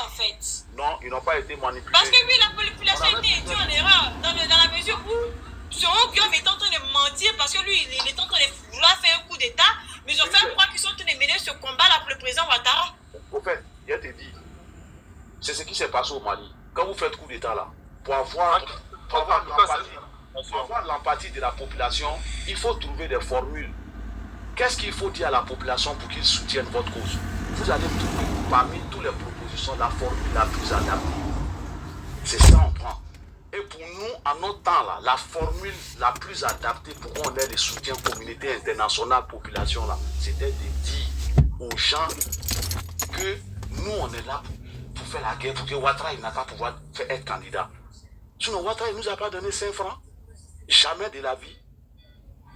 en fait. Non, ils n'ont pas été manipulés. Parce que oui, la population a été induite en erreur dans la mesure où Soro Guillaume est en train de mentir parce que lui, il est en train de vouloir faire un coup d'État, mais ils ont fait croire qu'ils sont en train de mener ce combat-là pour le président Ouattara. Au fait, je te dis, c'est ce qui s'est passé au Mali. Quand vous faites coup d'État là, pour avoir l'empathie de la population, il faut trouver des formules. Qu'est-ce qu'il faut dire à la population pour qu'ils soutiennent votre cause? Vous allez trouver parmi toutes les propositions la formule la plus adaptée. C'est ça on prend. Et pour nous, en notre temps là, la formule la plus adaptée pour qu'on ait le soutien communauté internationale, population là, c'était de dire aux gens que nous on est là pour faire la guerre, pour que Ouattara il n'a pas pouvoir être candidat. Sinon Ouattara il nous a pas donné 5 francs. Jamais de la vie.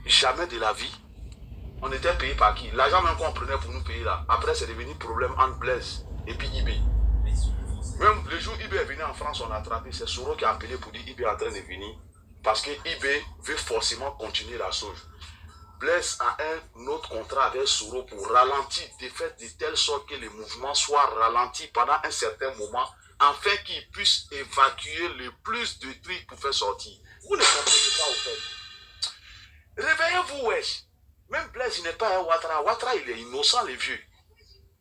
Jamais de la vie. On était payé par qui? L'argent même qu'on prenait pour nous payer là. Après, c'est devenu problème entre Blaise et puis IB. Même le jour où IB est venu en France, on a attrapé. C'est Soro qui a appelé pour dire IB est en train de venir. Parce que IB veut forcément continuer la chose. Blaise a un autre contrat avec Soro pour ralentir, de fait de telle sorte que le mouvement soit ralenti pendant un certain moment, afin qu'il puisse évacuer le plus de trucs pour faire sortir. Vous ne comprenez pas au fait. Réveillez-vous, wesh. Même Blaise, il n'est pas un Ouattara. Ouattara, il est innocent, les vieux.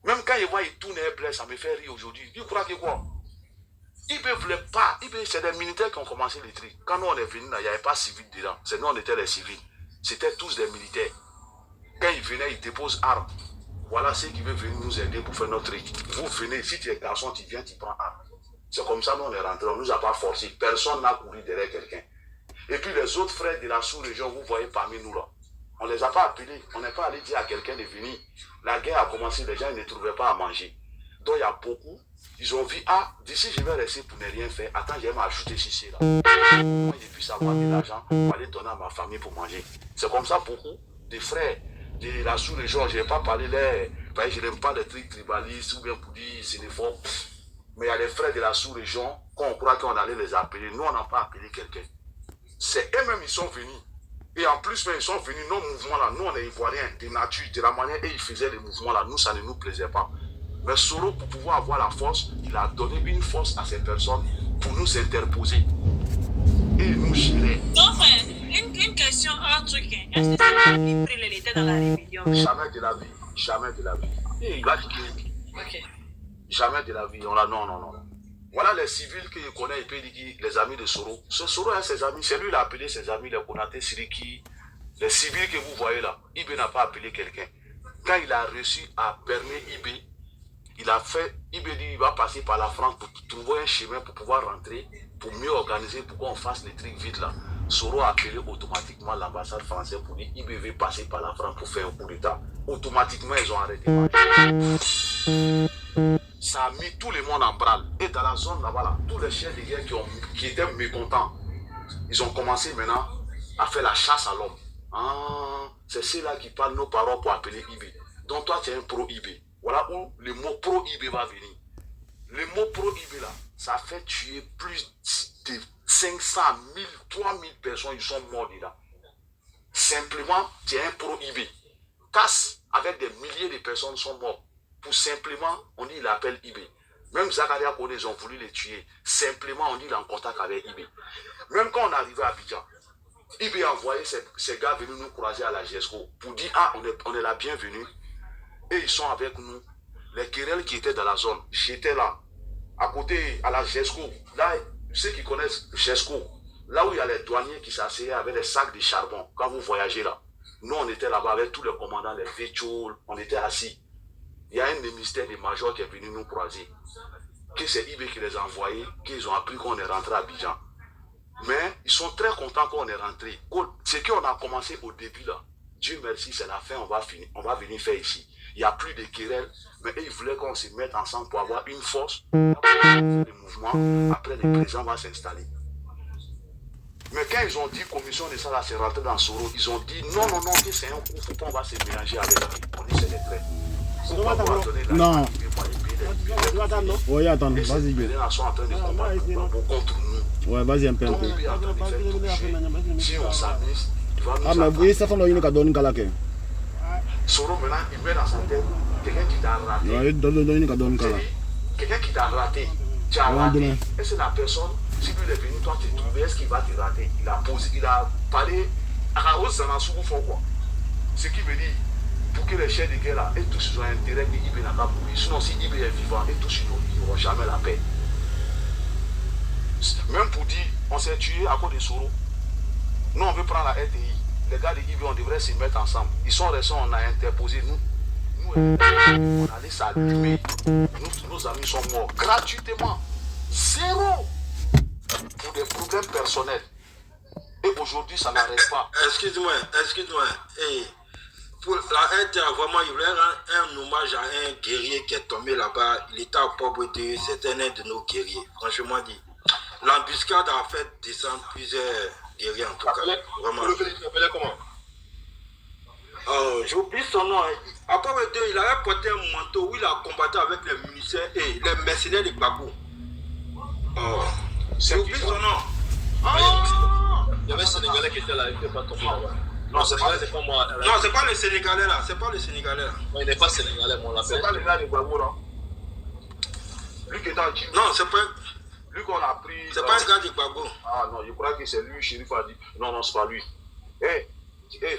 Même quand il voit, il tourne un Blaise, ça me fait rire aujourd'hui. Il croit que quoi? IB ne voulait pas. IB, c'est des militaires qui ont commencé les trucs. Quand nous, on est venus, il n'y avait pas de civils dedans. C'est nous, on était les civils. C'était tous des militaires. Quand ils venaient, ils déposent armes. Voilà ceux qui veulent venir nous aider pour faire notre truc. Vous venez, si tu es garçon, tu viens, tu prends armes. C'est comme ça, nous, on est rentrés. On ne nous a pas forcé. Personne n'a couru derrière quelqu'un. Et puis les autres frères de la sous-région, vous voyez parmi nous là. On ne les a pas appelés. On n'est pas allé dire à quelqu'un de venir. La guerre a commencé, les gens ils ne trouvaient pas à manger. Donc il y a beaucoup. Ils ont vu, ah, d'ici je vais rester pour ne rien faire. Attends, je vais m'ajouter ceci là. Moi, je puisse avoir de l'argent pour aller donner à ma famille pour manger. C'est comme ça beaucoup de frères de la sous-région. Je ne vais pas parler là. Je n'aime pas les trucs tribalistes ou bien pour dire c'est des faux. Mais il y a des frères de la sous-région qu'on croit qu'on allait les appeler. Nous, on n'a pas appelé quelqu'un. C'est eux-mêmes, ils sont venus. Et en plus, ils sont venus, nos mouvements-là, nous, on est ivoiriens, de nature, de la manière dont ils faisaient les mouvements-là, nous, ça ne nous plaisait pas. Mais Soro, pour pouvoir avoir la force, il a donné une force à ces personnes pour nous interposer. Et nous gérer. Donc, frère, une question, un truc. Est-ce que c'est lui qui était dans la rébellion? Jamais de la vie. Jamais de la vie. Et il va dire ok. Jamais de la vie. On l'a, non. Voilà les civils que je connais, et puis les amis de Soro. Ce Soro a ses amis, c'est lui qui a appelé ses amis, les Konaté, Siriki, les civils que vous voyez là. IB n'a pas appelé quelqu'un. Quand il a réussi à permettre IB, il a fait, IB dit il va passer par la France pour trouver un chemin pour pouvoir rentrer, pour mieux organiser, pour qu'on fasse les trucs vite là. Soro a appelé automatiquement l'ambassade française pour dire IB veut passer par la France pour faire un coup d'État. Automatiquement, ils ont arrêté. Ça a mis tout le monde en branle. Et dans la zone là-bas, là, tous les chiens de guerre qui étaient mécontents, ils ont commencé maintenant à faire la chasse à l'homme. Ah, c'est ceux-là qui parlent nos paroles pour appeler IB. Donc toi, tu es un pro-IB. Voilà où le mot pro-IB va venir. Le mot pro-IB là, ça fait tuer plus de 500 000, 3000 personnes, ils sont morts là. Simplement, tu es un pro-IB. Casse avec des milliers de personnes sont mortes. Pour simplement, on dit il appelle IB. Même Zakaria Kone, ils ont voulu les tuer. Simplement, on dit il est en contact avec IB. Même quand on est arrivé à Abidjan, IB a envoyé ces gars venus nous croiser à la GESCO pour dire ah, on est la bienvenue. Et ils sont avec nous. Les querelles qui étaient dans la zone, j'étais là, à côté, à la GESCO. Là, ceux qui connaissent GESCO, là où il y a les douaniers qui s'asseyaient avec des sacs de charbon, quand vous voyagez là. Nous, on était là-bas avec tous les commandants, les vétos, on était assis. Il y a un ministère des majors qui est venu nous croiser. Que c'est IB qui les a envoyés, qu'ils ont appris qu'on est rentré à Abidjan. Mais ils sont très contents qu'on est rentré. Ce qu'on a commencé au début là, Dieu merci, c'est la fin, on va venir faire ici. Il n'y a plus de querelles, mais ils voulaient qu'on se mette ensemble pour avoir une force, le mouvement, après le président va s'installer. Mais quand ils ont dit commission de ça, là, c'est rentré dans Soro, ils ont dit non, que c'est un coup, faut pas on va se mélanger avec lui. On dit c'est des traits. Non. Oui, attends, vas-y. Ils sont en train de combattre contre nous. Ouais, vas-y un peu. Si on s'amuse, il va nous ah, mais vous voyez, ça fait une cadonne calake. Soro maintenant, il met dans sa tête quelqu'un qui t'a raté. Ouais, donne une cadonne calake. quelqu'un qui t'a raté, tu as raté. Est-ce que la personne, si lui il est venu, toi tu trouvé, est-ce qu'il va te rater? Il a posé, il a parlé à Raoul Zanassougou quoi. Ce qui veut dire, pour que les chefs de guerre là, et tous ils ont intérêt que Ibé n'a pas mourir. Sinon, si Ibé est vivant, et tous ils n'auront jamais la paix. Même pour dire, on s'est tué à cause de Soro. Nous, on veut prendre la RTI. Les gars de Ibé, on devrait se mettre ensemble. Ils sont restés, on a interposé. Nous on allait s'allumer. Nos amis sont morts gratuitement. Zéro. Pour des problèmes personnels. Et aujourd'hui, ça n'arrête pas. Excuse-moi. Hey, pour la RTA, vraiment, il voulait rendre un hommage à un guerrier qui est tombé là-bas. Il était à Port-Beauté, c'était un de nos guerriers. Franchement dit. L'embuscade a fait descendre plusieurs guerriers en tout cas. Vraiment. Vous l'appelez comment? J'ai oublié son nom. À Port-Beauté, il avait porté un manteau où il a combattu avec les militaires et les mercenaires de Gbagbo. J'ai oublié son nom. Il y avait un Sénégalais qui était là, il n'était pas tombé là-bas. Non, Sénégalais, c'est pas moi. Non, c'est pas le Sénégalais là. C'est pas le Sénégalais là. Non, il n'est pas Sénégalais, mais on l'appelle. C'est pas le gars de Gbagbo là. Lui qui est en Guinée. Non, c'est pas. Lui qu'on a pris. C'est pas un gars de Gbagbo. Ah non, je crois que c'est lui, Chérif a dit. Non, c'est pas lui.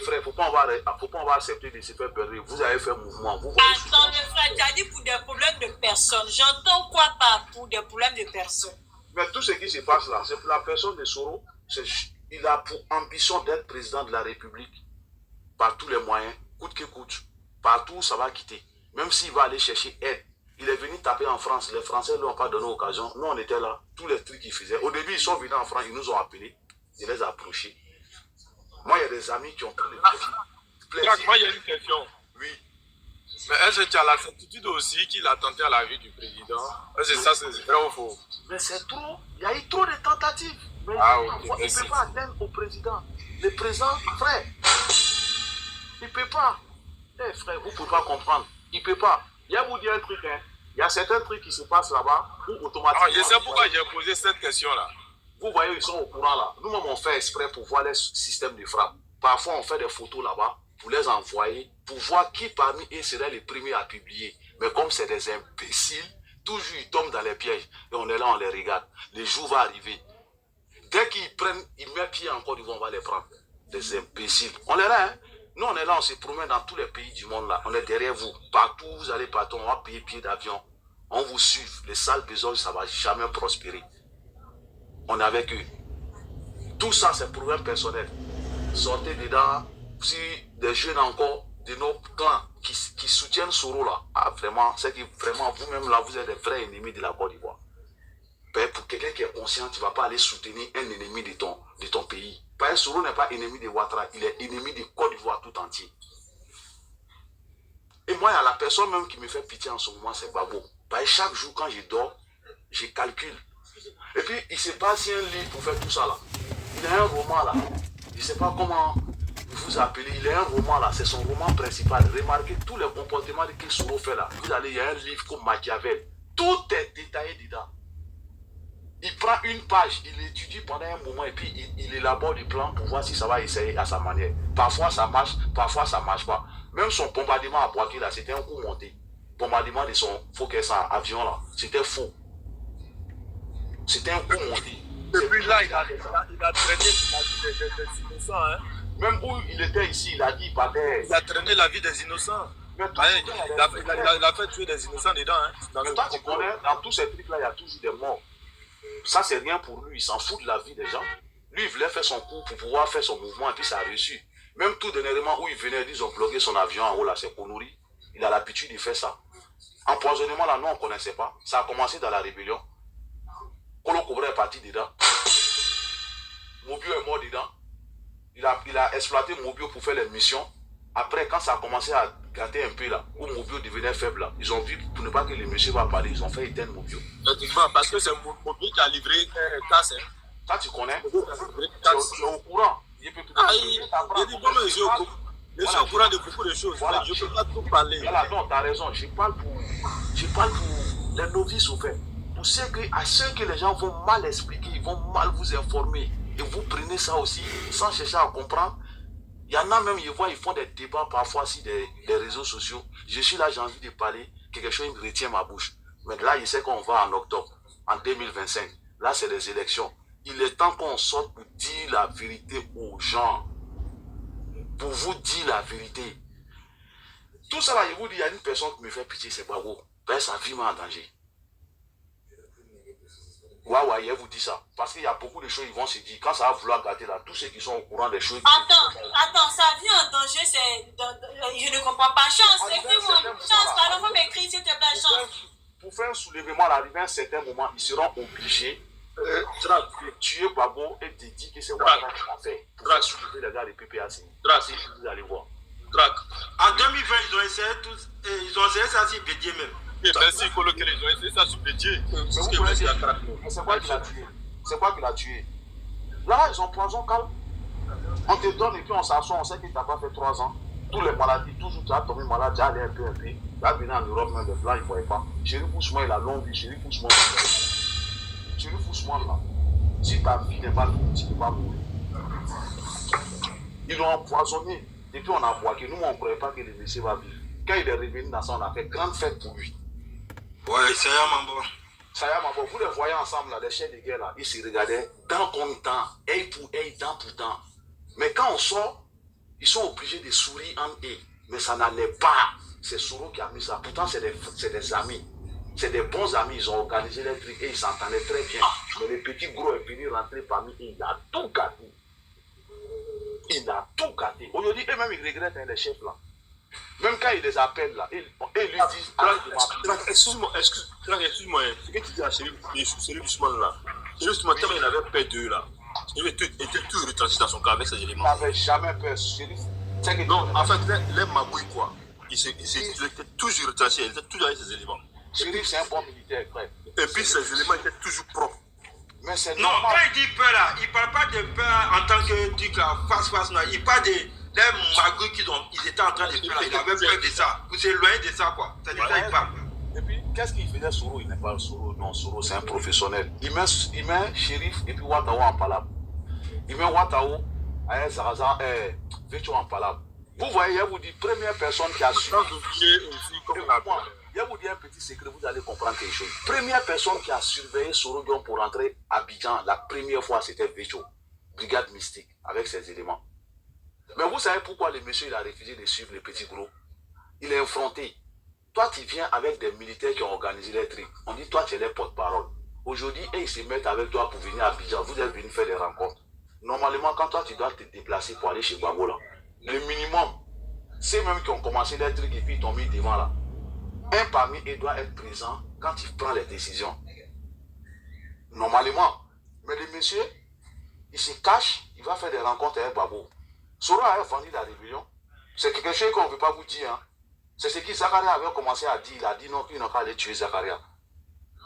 Frère, faut pas on va accepter de se faire perdre. Vous avez fait mouvement. Vous Attends, le frère, tu as dit pour des problèmes de personnes. J'entends quoi par pour des problèmes de personnes? Mais tout ce qui se passe là, c'est pour la personne de Soro. Il a pour ambition d'être président de la République par tous les moyens, coûte que coûte. Partout, ça va quitter. Même s'il va aller chercher aide. Il est venu taper en France. Les Français ne lui ont pas donné l'occasion. Nous, on était là. Tous les trucs qu'ils faisaient. Au début, ils sont venus en France. Ils nous ont appelés. Ils les ont approchés. Moi, il y a des amis qui ont pris le plaisir. Moi, il y a une question. Oui. Mais est-ce que tu as la certitude aussi qu'il a tenté à la vie du président? Est-ce que ça, c'est vrai ou faux? Mais c'est trop. Il y a eu trop de tentatives. Mais il ne peut pas atteindre au président. Le président, frère, il ne peut pas. Eh frère, vous ne pouvez pas comprendre. Il ne peut pas. Il y a vous dire un truc, hein. Il y a certains trucs qui se passent là-bas où automatiquement... Je sais pourquoi j'ai posé cette question-là. Vous voyez, ils sont au courant là. Nous-mêmes, on fait exprès pour voir les systèmes de frappe. Parfois, on fait des photos là-bas pour les envoyer, pour voir qui parmi eux serait les premiers à publier. Mais comme c'est des imbéciles, toujours ils tombent dans les pièges. Et on est là, on les regarde. Le jour va arriver. Dès qu'ils prennent, ils mettent pied encore, on va les prendre. Des imbéciles. On est là, hein. Nous, on est là, on se promène dans tous les pays du monde là. On est derrière vous. Partout, vous allez partout, on va payer pied d'avion. On vous suit. Les sales besognes, ça ne va jamais prospérer. On est avec eux. Tout ça, c'est problème personnel. Sortez dedans. Si des jeunes encore de nos clans qui soutiennent Soro là, vraiment, c'est que vraiment vous-même là, vous êtes des vrais ennemis de la Côte d'Ivoire. Pour quelqu'un qui est conscient, tu ne vas pas aller soutenir un ennemi de ton pays. Parce que Soro n'est pas ennemi de Ouattara, il est ennemi de Côte d'Ivoire tout entier. Et moi, il y a la personne même qui me fait pitié en ce moment, c'est Gbagbo. Parce que chaque jour, quand je dors, je calcule. Et puis, il ne sait pas si un livre pour faire tout ça là. Il a un roman là. Je ne sais pas comment vous appelez. Il a un roman là. C'est son roman principal. Remarquez tous les comportements que Soro fait là. Vous allez, il y a un livre comme Machiavel. Tout est détaillé dedans. Il prend une page, il étudie pendant un moment et puis il élabore des plans pour voir si ça va essayer à sa manière. Parfois ça marche, parfois ça ne marche pas. Même son bombardement à Boaké là, c'était un coup monté. Bombardement de son avion là, c'était faux. C'était un coup monté. Depuis là, il a traîné la vie des innocents. Hein? Même où il était ici, il a dit, il partait. Il a traîné la vie des innocents. Il a fait tuer des innocents dedans. Hein? Mais toi, tu connais, dans tous ces trucs là, il y a toujours des morts. Ça, c'est rien pour lui. Il s'en fout de la vie des gens. Lui, il voulait faire son coup pour pouvoir faire son mouvement et puis ça a réussi. Même tout dernièrement où il venait, ils ont bloqué son avion en haut là, c'est Konouri. Il a l'habitude de faire ça. Empoisonnement là, nous, on ne connaissait pas. Ça a commencé dans la rébellion. Kolo Kobra est parti dedans. Mobio est mort dedans. Il a exploité Mobio pour faire les missions. Après, quand ça a commencé à gâter un peu là, où Mobio devenait faible là, ils ont vu, pour ne pas que le monsieur va parler, ils ont fait éteindre Mobio. Effectivement, parce que c'est Mobio qui a livré casse. Ça, tu connais? C'est au courant. Il dit, bon, mais je suis au courant de beaucoup de choses. Voilà. Je ne peux pas tout parler. Voilà, non, tu as raison. Je parle pour les novices au fait. Pour ceux que les gens vont mal expliquer, ils vont mal vous informer. Et vous prenez ça aussi sans chercher à comprendre. Il y en a même, ils font des débats parfois sur des réseaux sociaux. Je suis là, j'ai envie de parler, quelque chose me retient ma bouche. Mais là, il sait qu'on va en octobre, en 2025. Là, c'est les élections. Il est temps qu'on sorte pour dire la vérité aux gens. Pour vous dire la vérité. Tout ça là, je vous dis, il y a une personne qui me fait pitié, c'est Gbagbo. Sa vie met en danger. Ouais, je vous dis ça. Parce qu'il y a beaucoup de choses, ils vont se dire, quand ça va vouloir gâter là, tous ceux qui sont au courant des choses. Attends, sa vie en danger, c'est. Je ne comprends pas. Chance, écris-moi. Chance, pardon, faut m'écrire s'il te plaît, chance. Pour faire un soulèvement, arrivé à un certain moment, ils seront obligés de tuer Gbagbo et de dire que c'est Ouattara qui l'a fait. Pour faire soulever les gars des PPAC. Vous allez voir. En 2020, ils ont essayé ça sur Bédier même. Merci, coloquer les gens, essayé ça sur Bédier. Mais c'est quoi qui l'a tué? C'est quoi qui l'a tué? Là, ils ont poison calme. On te donne et puis on s'assoit, on sait qu'il t'a pas fait 3 ans. Toutes les maladies, toujours tu as tombé malade, tu as allé un peu. Tu as venu en Europe, même le blanc, il ne voyait pas. Chérif Ousmane, il a longue vie, Chérif Ousmane là. Si ta vie n'est pas finie, tu ne peux pas mourir. Ils l'ont empoisonné. Depuis on a boité, nous on ne croyait pas que le monsieur va vivre. Quand il est revenu dans ça, on a fait grande fête pour lui. Ouais, ça y est, Mambo. Ça y est, Mambo. Vous les voyez ensemble, là, les chefs de guerre, là, ils se regardaient dans combien de temps, œil pour œil, dent pour dent. Mais quand on sort, ils sont obligés de sourire en eux. Mais ça n'allait pas. C'est Soro qui a mis ça. Pourtant, c'est des amis. C'est des bons amis. Ils ont organisé les trucs et ils s'entendaient très bien. Mais le petit gros est venu rentrer parmi eux. Il a tout gâté. Il a tout gâté. Aujourd'hui, eux-mêmes, ils regrettent les chefs là. Même quand ils les appellent là, ils lui disent excuse-moi, ce que tu dis à Chérif Ousmane là, Chérif Ousmane, tellement il avait peur d'eux là, il était tout retranché dans son cas avec ces éléments. Il n'avait jamais peur, Chérif. Non, en fait, les magouilles quoi, il était toujours retranché, il était toujours avec ces éléments. Chérif, c'est un bon militaire, frère. Et puis ces éléments étaient toujours propres. Mais c'est non, normal. quand il dit peur là, il ne parle pas de peur en tant que truc là, face, non. Il parle des magouilles qu'ils étaient en train de faire là. Il avait peur de ça. Vous s'éloignez de ça quoi. C'est de ça il parle. Et puis, qu'est-ce qu'il faisait Soro? Il n'est pas Soro. Non, Soro, c'est un professionnel. Il met Chérif et puis Ouattao en palabre. Il met Ouattao, Zaraza, Vécho en palabre. Vous voyez, je vous dis, première personne qui a su. Je vous dis un petit secret, vous allez comprendre quelque chose. Première personne qui a surveillé Soro pour rentrer à Abidjan, la première fois, c'était Vécho, brigade mystique, avec ses éléments. Mais vous savez pourquoi le monsieur il a refusé de suivre les petits gros? Il est affronté. Toi, tu viens avec des militaires qui ont organisé les trucs. On dit, toi, tu es les porte-parole. Aujourd'hui, ils se mettent avec toi pour venir à Abidjan. Vous êtes venus faire des rencontres. Normalement, quand toi, tu dois te déplacer pour aller chez Gbagbo, là, le minimum, c'est même qui ont commencé les trucs et puis ils t'ont mis devant là. Un parmi eux doit être présent quand il prend les décisions. Normalement. Mais le monsieur, il se cache, il va faire des rencontres avec Gbagbo. Soro a vendu la rébellion. C'est quelque chose qu'on ne veut pas vous dire. Hein. C'est ce que Zakaria avait commencé à dire. Il a dit non, qu'il n'a pas allé tuer Zakaria.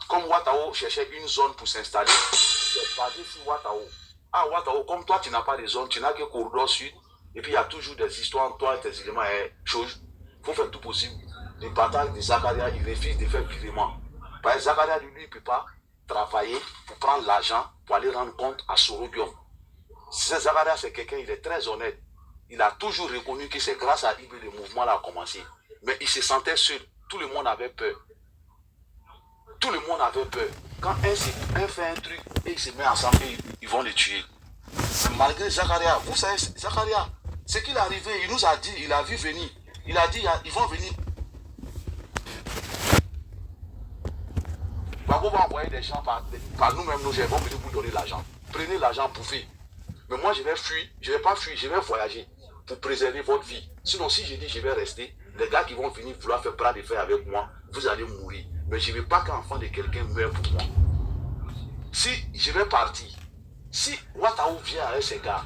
Comme Ouattao cherchait une zone pour s'installer, c'est basé sur Ouattao. Ah, Ouattao, comme toi, tu n'as pas de zone, tu n'as que corridor sud. Et puis il y a toujours des histoires, toi et tes éléments, choses. Il faut faire tout possible. Le bataille de Zakaria, il refuse de faire virement. Parce que Zakaria, lui, il ne peut pas travailler pour prendre l'argent pour aller rendre compte à Soro Guillaume. Zakaria, c'est quelqu'un, il est très honnête. Il a toujours reconnu que c'est grâce à lui que le mouvement a commencé. Mais il se sentait seul. Tout le monde avait peur. Tout le monde avait peur. Quand un fait un truc et il se met ensemble, ils vont le tuer. Mais malgré Zakaria, vous savez, Zakaria, ce qu'il est arrivé, il nous a dit, il a vu venir. Il a dit, ils vont venir. Gbagbo va envoyer des gens par nous-mêmes, nous vont venir vous donner l'argent. Prenez l'argent pour faire. Mais moi, je vais fuir. Je ne vais pas fuir, je vais voyager pour préserver votre vie. Sinon, si je dis je vais rester, les gars qui vont venir vouloir faire bras de fer avec moi, vous allez mourir. Mais je ne veux pas qu'un enfant de quelqu'un meure pour moi. Si je vais partir, si Ouattao vient avec ces gars,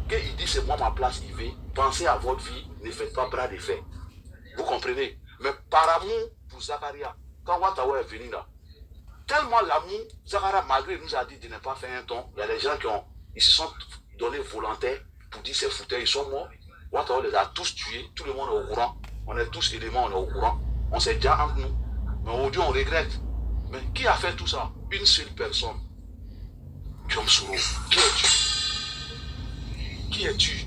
qu'il dit c'est moi ma place, il veut, pensez à votre vie, ne faites pas bras de fer. Vous comprenez? Mais par amour pour Zakaria, quand Ouattao est venu là, tellement l'amour, Zakaria, malgré nous a dit de ne pas faire un ton, il y a des gens ils se sont donnés volontaires pour dire c'est foutus, ils sont morts. Ouattao les a tous tués, tout le monde est au courant. On est tous éléments, on est au courant. On s'est déjà entre nous. Mais aujourd'hui, on regrette. Mais qui a fait tout ça? Une seule personne. Guillaume Soro. Qui es-tu? Qui es-tu?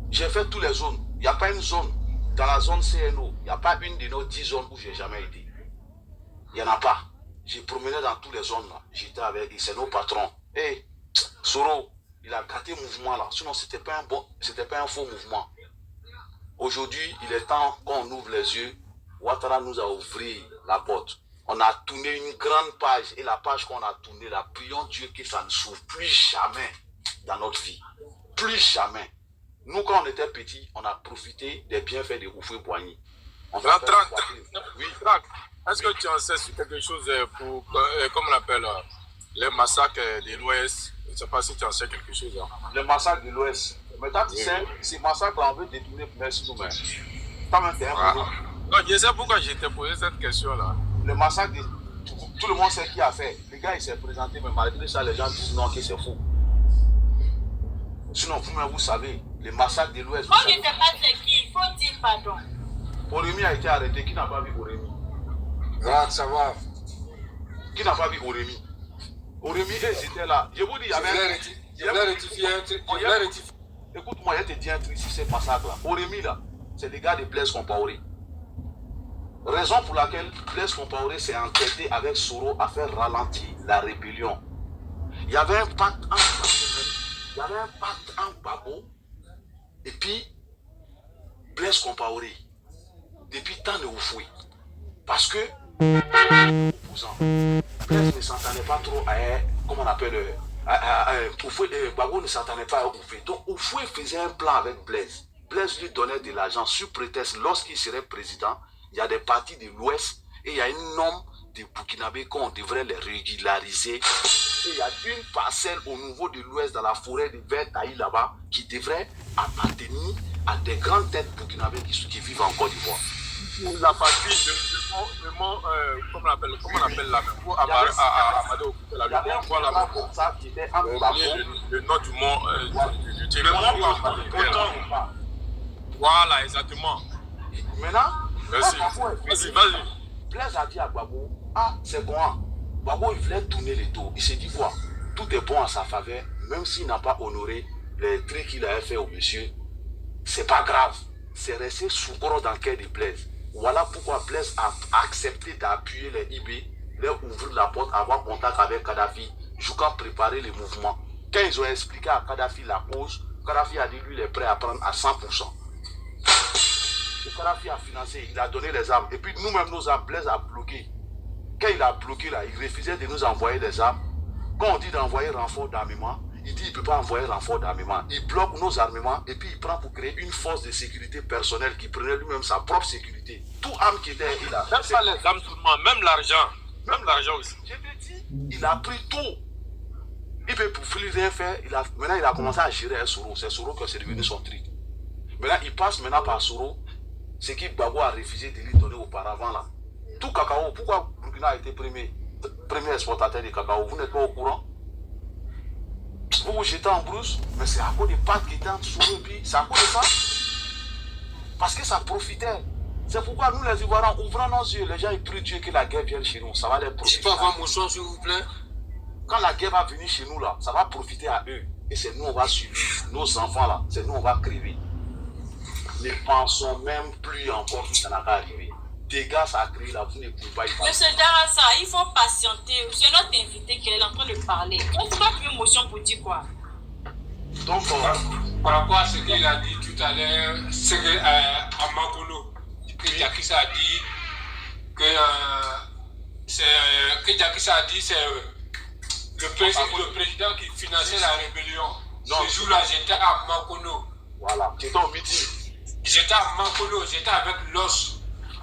J'ai fait toutes les zones. Il n'y a pas une zone. Dans la zone CNO, il n'y a pas une de nos 10 zones où je n'ai jamais été. Il n'y en a pas. J'ai promené dans toutes les zones là. J'étais avec, c'est nos patrons. Hey, Soro, il a gâté le mouvement là. Sinon, c'était pas un faux mouvement. Aujourd'hui, il est temps qu'on ouvre les yeux. Ouattara nous a ouvert la porte. On a tourné une grande page. Et la page qu'on a tournée là, prions Dieu que ça ne s'ouvre plus jamais dans notre vie. Plus jamais. Nous, quand on était petits, on a profité des bienfaits de Houphouët-Boigny. Oui, est-ce que tu en sais sur quelque chose pour, comme on appelle, les massacres de l'Ouest? Je ne sais pas si tu en sais quelque chose. Hein. Les massacres de l'Ouest. Mais toi, tu sais, ces massacres-là, on veut détourner pour merci nous-mêmes. Non, je sais pourquoi je t'ai posé cette question-là. Le massacre, tout le monde sait qui a fait. Le gars, il s'est présenté, mais malgré ça, les gens disent non, que c'est faux. Sinon, vous-même, vous savez, les massacres de l'Ouest. Moi, je ne sais pas c'est qui, il faut dire pardon. Orémi a été arrêté. Qui n'a pas vu Orémi? Ça va. Qui n'a pas vu Orémi? Orémi, c'était là. Je vous dis, il y avait... Je voulais rectifier un truc. Écoute-moi, je te dis un truc sur ces massacres-là. Orémi, là, c'est les gars de Blaise Compaoré. Raison pour laquelle Blaise Compaoré s'est enquêté avec Soro à faire ralentir la rébellion. Il y avait un pacte entre Gbagbo et puis Blaise Compaoré. Depuis tant de Houphouët. Parce que Blaise ne s'entendait pas trop à, comment on appelle, Gbagbo ne s'entendait pas à Houphouët. Donc Houphouët faisait un plan avec Blaise. Blaise lui donnait de l'argent sur prétexte, lorsqu'il serait président, il y a des partis de l'Ouest et il y a un nombre de Burkinabés qu'on devrait les régulariser. Et il y a une parcelle au niveau de l'Ouest, dans la forêt de Vertaï là-bas, qui devrait appartenir à des grandes têtes burkinabés qui vivent en Côte d'Ivoire. La partie comment on appelle la même pour Amadou. Il y avait un programme comme ça qui était entre le nom du mont du territoire. Voilà, exactement. Maintenant, merci. Vas-y. Blaise a dit à Gbagbo, ah, c'est bon. Gbagbo, il voulait tourner les dos. Il s'est dit quoi? Tout est bon à sa faveur, même s'il n'a pas honoré les trucs qu'il avait fait au monsieur. C'est pas grave. C'est resté sous bord dans le cœur de Blaise. Voilà pourquoi Blaise a accepté d'appuyer les IB, leur ouvrir la porte, avoir contact avec Kadhafi, jusqu'à préparer le mouvement. Quand ils ont expliqué à Kadhafi la cause, Kadhafi a dit lui, il est prêt à prendre à 100%. Et Kadhafi a financé, il a donné les armes. Et puis nous-mêmes, nos armes, Blaise a bloqué. Quand il a bloqué là, il refusait de nous envoyer des armes. Quand on dit d'envoyer renfort d'armement, il dit qu'il ne peut pas envoyer renfort d'armement. Il bloque nos armements et puis il prend pour créer une force de sécurité personnelle qui prenait lui-même sa propre sécurité. Tout arme qui était là. Même pas les armes seulement, même l'argent. Même l'argent aussi. Je te dis, il a pris tout. Il peut pour rien faire. Maintenant, il a commencé à gérer un Soro. C'est Soro que c'est devenu son truc. Maintenant, il passe maintenant par Soro. Ce qui Gbagbo a refusé de lui donner auparavant là. Tout cacao, pourquoi Burkina a été premier exportateur de cacao? Vous n'êtes pas au courant? Vous vous jetez en brousse, mais c'est à cause des pâtes qui étaient en dessous et puis c'est à cause de ça. Parce que ça profitait. C'est pourquoi nous les Ivoiriens, ouvrons nos yeux, les gens ils prient Dieu que la guerre vienne chez nous, ça va les profiter. Je peux avoir mon son s'il vous plaît? Quand la guerre va venir chez nous là, ça va profiter à eux. Et c'est nous on va suivre. Nos enfants là, c'est nous on va crever. Ne pensons même plus encore que ça n'a pas arrivé. Dégâts ça a créé là, vous ne pouvez pas y passer. Monsieur Darassa, il faut patienter. C'est notre invité qui est en train de parler. On ne pas plus émotion pour dire quoi? Donc, par rapport à ce qu'il a dit tout à l'heure, c'est qu'à Mangono, que Diakissa a dit que c'est le président qui finançait la rébellion. Ce jour-là, j'étais à Mangono. Voilà, j'étais au meeting. J'étais à Mangono, j'étais avec l'os.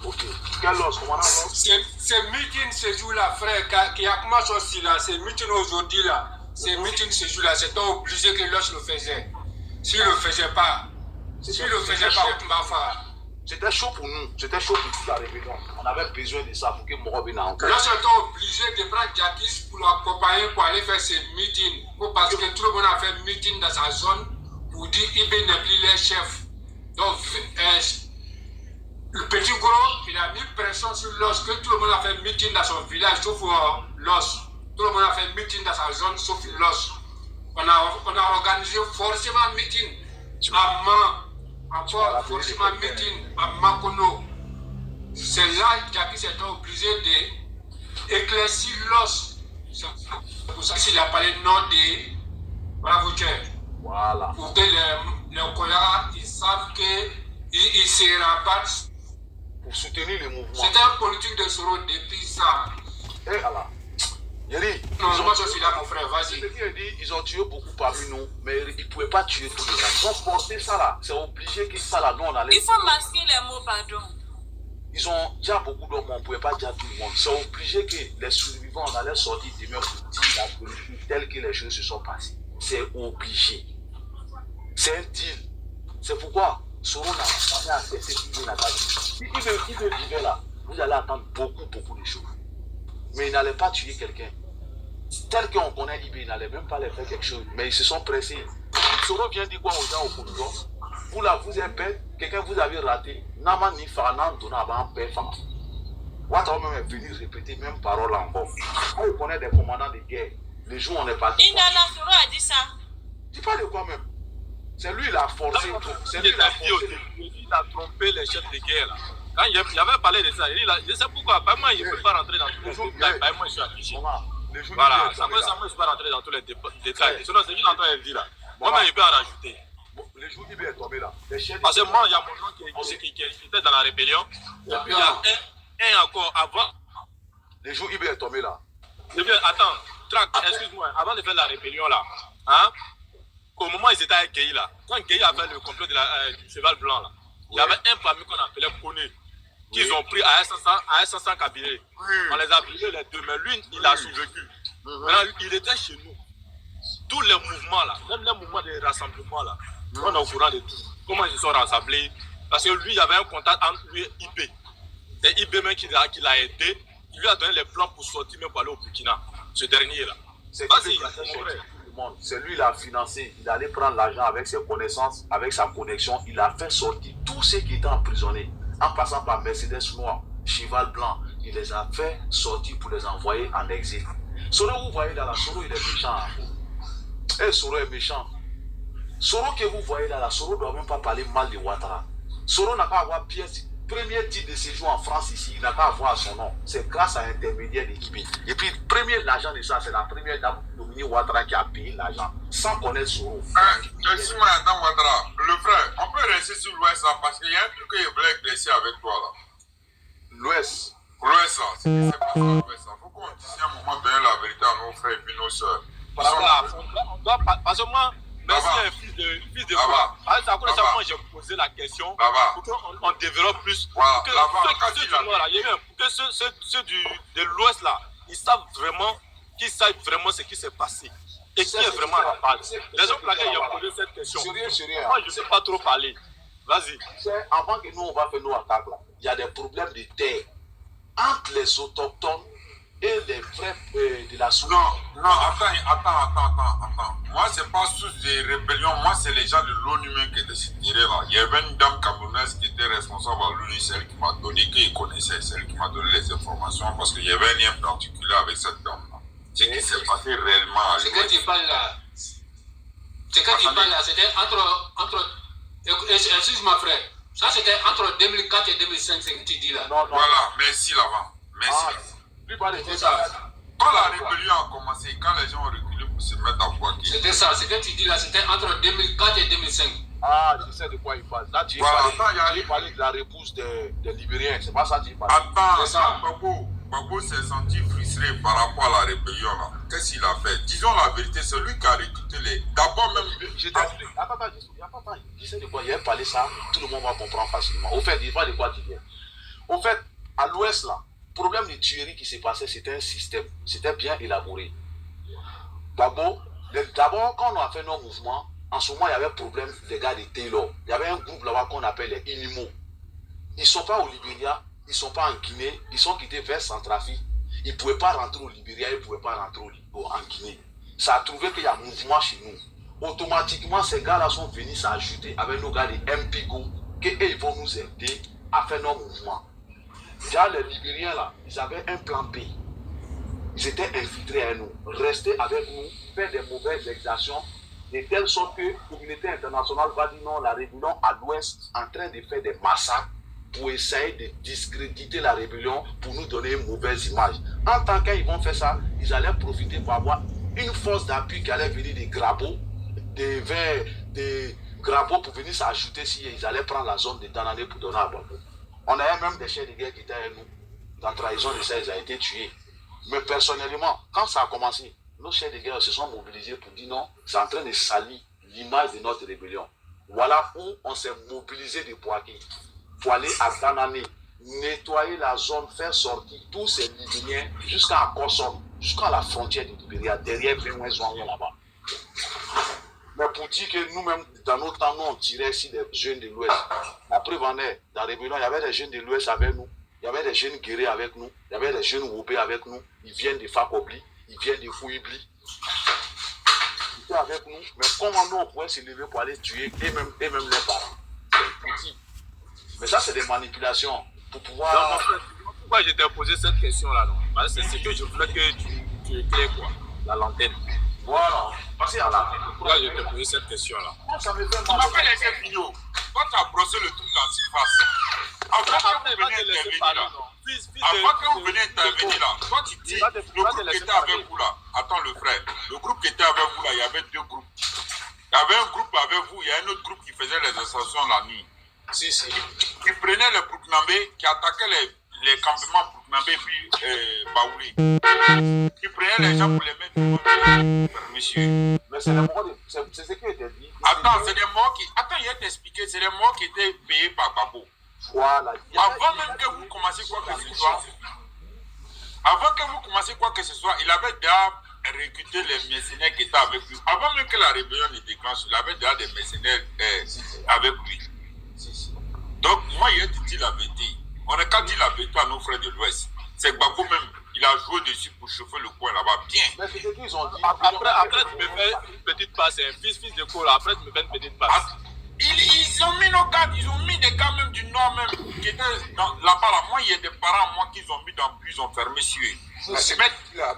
Ok, quel os? Comment on a l'os? C'est meeting ce jour-là, frère, qui a commencé aussi là, c'est meeting aujourd'hui là. C'est meeting ce jour-là, c'était obligé que l'os le faisait. S'il ne le faisait pas, on va faire. C'était chaud pour nous, c'était chaud pour toute la rébellion. On avait besoin de ça pour que Moro vienne en l'os était obligé de prendre Diakis pour l'accompagner pour aller faire ses meetings. Parce que tout le monde a fait meeting dans sa zone pour dire qu'il n'est plus les chefs. Donc, le petit gros, il a mis pression sur l'os, que tout le monde a fait meeting dans son village, sauf l'os. Tout le monde a fait meeting dans sa zone, sauf l'os. On a organisé forcément meeting à Makono. C'est là que Diakis était obligé éclaircir l'os. C'est pour ça qu'il a parlé non des bravochers. Voilà. Pour que les colères, ils savent qu'ils se rabattent. Pour soutenir le mouvement. C'est un politique de Soro depuis ça. Et alors, Yeri, Non, moi je suis là, mon frère, vas-y. ils ont tué beaucoup parmi nous, mais ils ne pouvaient pas tuer tous les gens. Ils ont porté ça là. C'est obligé que ça là, nous on allait. Il faut masquer les mots, pardon. Ils ont déjà beaucoup d'hommes, on ne pouvait pas dire tout le monde. C'est obligé que les survivants, on allait sortir demain pour dire la politique telle que les choses se sont passées. C'est obligé. C'est un deal. C'est pourquoi Soro n'a jamais accepté qu'il n'a pas dit. Si il veut vivre là, vous allez attendre beaucoup de choses. Mais il n'allait pas tuer quelqu'un. Tel qu'on connaît Ibé, il n'allait même pas les faire quelque chose. Mais ils se sont pressés. Soro vient dire quoi aux gens au Congo? Vous là, vous êtes bête, quelqu'un vous avez raté. Naman ni Fanan donna avant paix femme. Ouattara même est venu répéter même parole encore. Quand on connaît des commandants de guerre, les jours où on est parti. Inana Soro a dit ça. Dis pas de quoi même. C'est lui qui l'a forcé. C'est lui qui l'a forcé. Il a trompé les chefs de guerre là. Quand il avait parlé de ça, je sais pourquoi. Moi, je ne peux pas rentrer dans tous les détails. Moi, je suis affiché. Voilà, ça moi, je ne peux pas rentrer dans tous les détails. Sinon, c'est qu'il est en train de dire là. Moi-même, je peux en rajouter. Les jours où il est tombé là. Parce que moi, il y a mon nom qui était dans la rébellion. Et puis, il y a un encore avant. Les jours où il est tombé là. Attends, excuse-moi. Avant de faire la rébellion là, hein, au moment où ils étaient avec Gueye là, quand Gueye a fait le complot du cheval blanc là, il y avait un parmi qu'on appelait Koné, qu'ils ont pris à 500 cabinets. On les a brûlés les deux, mais lui, il a survécu. Maintenant, il était chez nous. Tous les mouvements là, même les mouvements de rassemblement là, on est au courant de tout. Comment ils se sont rassemblés. Parce que lui, il y avait un contact entre lui et IP. C'est IP même qui l'a aidé. Il lui a donné les plans pour sortir, même pour aller au Burkina. Ce dernier là. C'est lui qui l'a financé. Il allait prendre l'argent avec ses connaissances, avec sa connexion. Il a fait sortir tous ceux qui étaient emprisonnés. En passant par Mercedes noir, cheval blanc. Il les a fait sortir pour les envoyer en exil. Soro, vous voyez là, Soro, il est méchant. Et Soro est méchant. Soro que vous voyez là, Soro ne doit même pas parler mal de Ouattara. Soro n'a qu'à avoir premier titre de séjour en France ici, il n'a qu'à avoir son nom. C'est grâce à l'intermédiaire d'équipe. Et puis, l'argent de ça, c'est la première dame Dominique Ouattara qui a payé l'argent, sans connaître Soro. Merci, madame Ouattara. Le frère, on peut rester sur l'Ouest là, parce qu'il y a un truc que je voulais éclaircir avec toi là. L'Ouest. L'Ouest là, c'est ce qui s'est passé à l'Ouest là. Il faut qu'on dise à un moment donné la vérité à nos frères et puis nos soeurs. Parce que moi, merci un fils de foi. C'est à cause de ça que moi j'ai posé la question pour qu'on développe plus. Pour que ceux du Nord là, ceux de l'Ouest là, ils savent vraiment ce qui s'est passé. Et qui est vraiment à la base. Raison pour laquelle il a posé cette question. Moi je ne sais pas trop parler. Vas-y. Avant que nous on va faire nos attaques là, il y a des problèmes de terre entre les autochtones et les vrais de la sous. Non, attends. Moi, c'est pas sous des rébellions. Moi, c'est les gens de l'ONU qui étaient tirés là. Il y avait une dame camerounaise qui était responsable à l'ONU, celle qui m'a donné, qui connaissait, celle qui m'a donné les informations parce qu'il y avait un lien particulier avec cette dame là. Ce qui s'est passé réellement à Ce que tu parles là, c'était entre. Excuse-moi, frère. Ça, c'était entre 2004 et 2005, ce que tu dis là. Non. Voilà, merci l'avant. Merci. Quand la rébellion a commencé, quand les gens ont reculé pour se mettre en boîte. C'était ça, ce que tu dis là, c'était entre 2004 et 2005. Ah, je sais de quoi il parle. Là, tu parlais de la réponse des Libériens, c'est pas ça que tu parles. Attends, Babo s'est senti frustré par rapport à la rébellion là. Qu'est-ce qu'il a fait? Disons la vérité, c'est lui qui a recruté les. D'abord même. Attends, tu sais de quoi il a parlé ça, tout le monde va comprendre facilement. Au fait, il va de quoi tu viens. Au fait, à l'Ouest là, le problème de tuerie qui s'est passé, c'était un système. C'était bien élaboré. D'abord, quand on a fait nos mouvements, en ce moment, il y avait un problème des gars de Taylor. Il y avait un groupe là-bas qu'on appelle les Inimo. Ils ne sont pas au Libéria, ils ne sont pas en Guinée, ils sont quittés vers Centrafrique. Ils ne pouvaient pas rentrer au Libéria, ils ne pouvaient pas rentrer en Guinée. Ça a trouvé qu'il y a un mouvement chez nous. Automatiquement, ces gars-là sont venus s'ajouter avec nos gars de MPGO, qu'ils vont nous aider à faire nos mouvements. Déjà, les Libériens là, ils avaient un plan B. Ils étaient infiltrés à nous, rester avec nous, faire des mauvaises exactions, de telle sorte que la communauté internationale va dire non, la rébellion à l'Ouest en train de faire des massacres pour essayer de discréditer la rébellion, pour nous donner une mauvaise image. En tant qu'ils vont faire ça, ils allaient profiter pour avoir une force d'appui qui allait venir des Grabo, des Grabo pour venir s'ajouter si ils allaient prendre la zone de Danane pour donner à Gbagbo. On avait même des chefs de guerre qui étaient avec nous. Dans trahison de ça, ils ont été tués. Mais personnellement, quand ça a commencé, nos chefs de guerre se sont mobilisés pour dire non, c'est en train de salir l'image de notre rébellion. Voilà où on s'est mobilisé de Bouaké pour aller à Danane, nettoyer la zone, faire sortir tous ces Libyens jusqu'à Kosom, jusqu'à la frontière de Libéria, derrière Benoué-Zouangé là-bas. Mais pour dire que nous-mêmes, dans nos temps, nous, on tirait ici des jeunes de l'Ouest. La preuve en est, dans la rébellion, il y avait des jeunes de l'Ouest avec nous, il y avait des jeunes guerriers avec nous, il y avait des jeunes Wopé avec nous, ils viennent de Fakobli, ils viennent de Fouibli. Ils étaient avec nous, mais comment nous, on pouvait se lever pour aller tuer et même les parents. C'est petit. Mais ça, c'est des manipulations pour pouvoir... Non, mon frère, pourquoi je t'ai posé cette question-là, non? Parce que c'est que je voulais que tu éclaires, quoi, la lanterne. Voilà. Parce que pourquoi je t'ai posé cette question-là? Ça me fait Tu mal. m'appelles les vidéos. Toi, tu as brossé le truc en surface. Avant que vous veniez intervenir là, avant que vous veniez intervenir là, toi tu dis, le groupe qui était avec vous là, attends le frère, le groupe qui était avec vous là, il y avait deux groupes. Il y avait un groupe avec vous, il y a un autre groupe qui faisait les extractions la nuit. Qui prenait les Burkinabés, qui attaquaient les campements Burkinabés puis Baouli. Qui prenaient les gens pour les mettre devant monsieur. Mais c'est les morts, c'est ce qui était dit. Attends, c'est des morts qui. Attends, il va t'expliquer, c'est les morts qui étaient payés par Babo. Voilà. Avant même que vous commenciez quoi que ce soit, il avait déjà recruté les mercenaires qui étaient avec lui. Avant même que la rébellion ne déclenche, il avait déjà des mercenaires avec lui. Donc, moi, il a dit la vérité. On n'a qu'à dire la vérité à nos frères de l'Ouest. C'est que Babo même, il a joué dessus pour chauffer le coin là-bas. Bien. Mais c'est ce qu'ils ont dit. Après, tu me fais une petite passe, un fils de cour, après, tu me fais une petite passe. Ils ont mis nos gars, ils ont mis des gars même du Nord même, qui étaient là-bas. Là. Moi, il y a des parents, moi, qu'ils ont mis dans ils ont fermé sur eux. C'est même qui a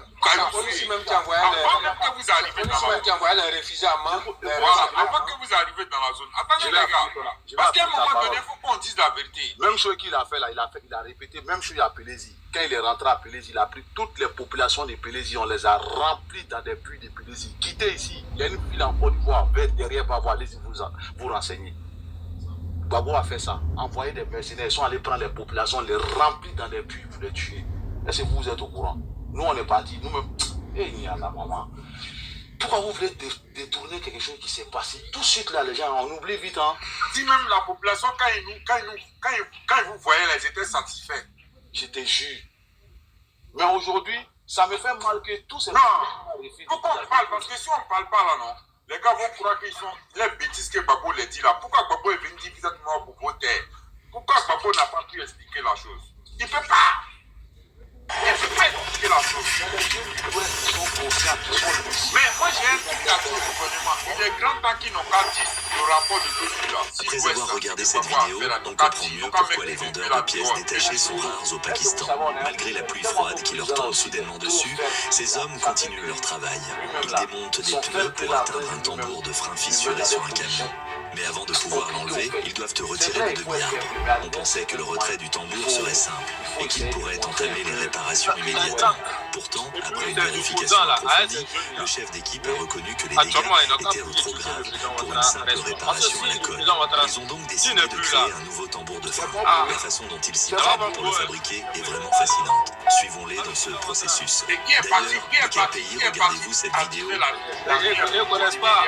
envoyé les réfugiés à Mans. Voilà, avant que vous arrivez dans la zone. Attendez les gars, parce qu'à un moment donné, il faut qu'on dise la vérité. Même chose qu'il a fait là, il a répété, même chose à Pélési. Quand il est rentré à Pélési, il a pris toutes les populations de Pélési, on les a remplies dans des puits de Pélési. Quittez ici, il y a une ville en Côte d'Ivoire, derrière Babo, allez-y vous renseigner. Babo a fait ça, envoyé des mercenaires, ils sont allés prendre les populations, les remplir dans des puits pour les tuer. Est-ce que vous êtes au courant? Nous, on est partis, nous-mêmes. Il y a la maman. Pourquoi vous voulez détourner quelque chose qui s'est passé? Tout de suite, là, les gens, on oublie vite. Hein. Si même la population, quand ils vous voyaient, ils étaient satisfaits. Je te jure. Mais aujourd'hui, ça me fait mal que tous ces... Non, pourquoi on parle? Parce que si on ne parle pas là, non, les gars vont croire qu'ils sont les bêtises que Babo les dit là. Pourquoi Babo est venu dire que vous êtes mort pour vos terres? Pourquoi Babo n'a pas pu expliquer la chose? Il ne peut pas. Il ne peut pas expliquer la chose. Mais moi j'ai un truc à dire au gouvernement. Il est grand temps qu'ils n'ont pas dit le rapport de l'ONU là. Après avoir regardé cette vidéo, on comprend mieux pourquoi les vendeurs de pièces détachées sont rares au Pakistan. Malgré la pluie froide qui leur tombe soudainement dessus, ces hommes continuent leur travail. Ils démontent des pneus pour atteindre un tambour de frein fissuré sur un camion. Mais avant de pouvoir l'enlever, ils doivent retirer le demi-arbre. On pensait que le retrait du tambour serait simple et qu'il pourrait entamer les réparations immédiatement. Pourtant, après une vérification approfondie, le chef d'équipe a reconnu que les dégâts étaient trop graves pour une simple réparation à la colle. Ils ont donc décidé de créer un nouveau tambour de frein. La façon dont ils s'y prennent pour le fabriquer est vraiment fascinante. Suivons-les dans ce processus. D'ailleurs, de quel pays regardez-vous cette vidéo? Je ne connais pas.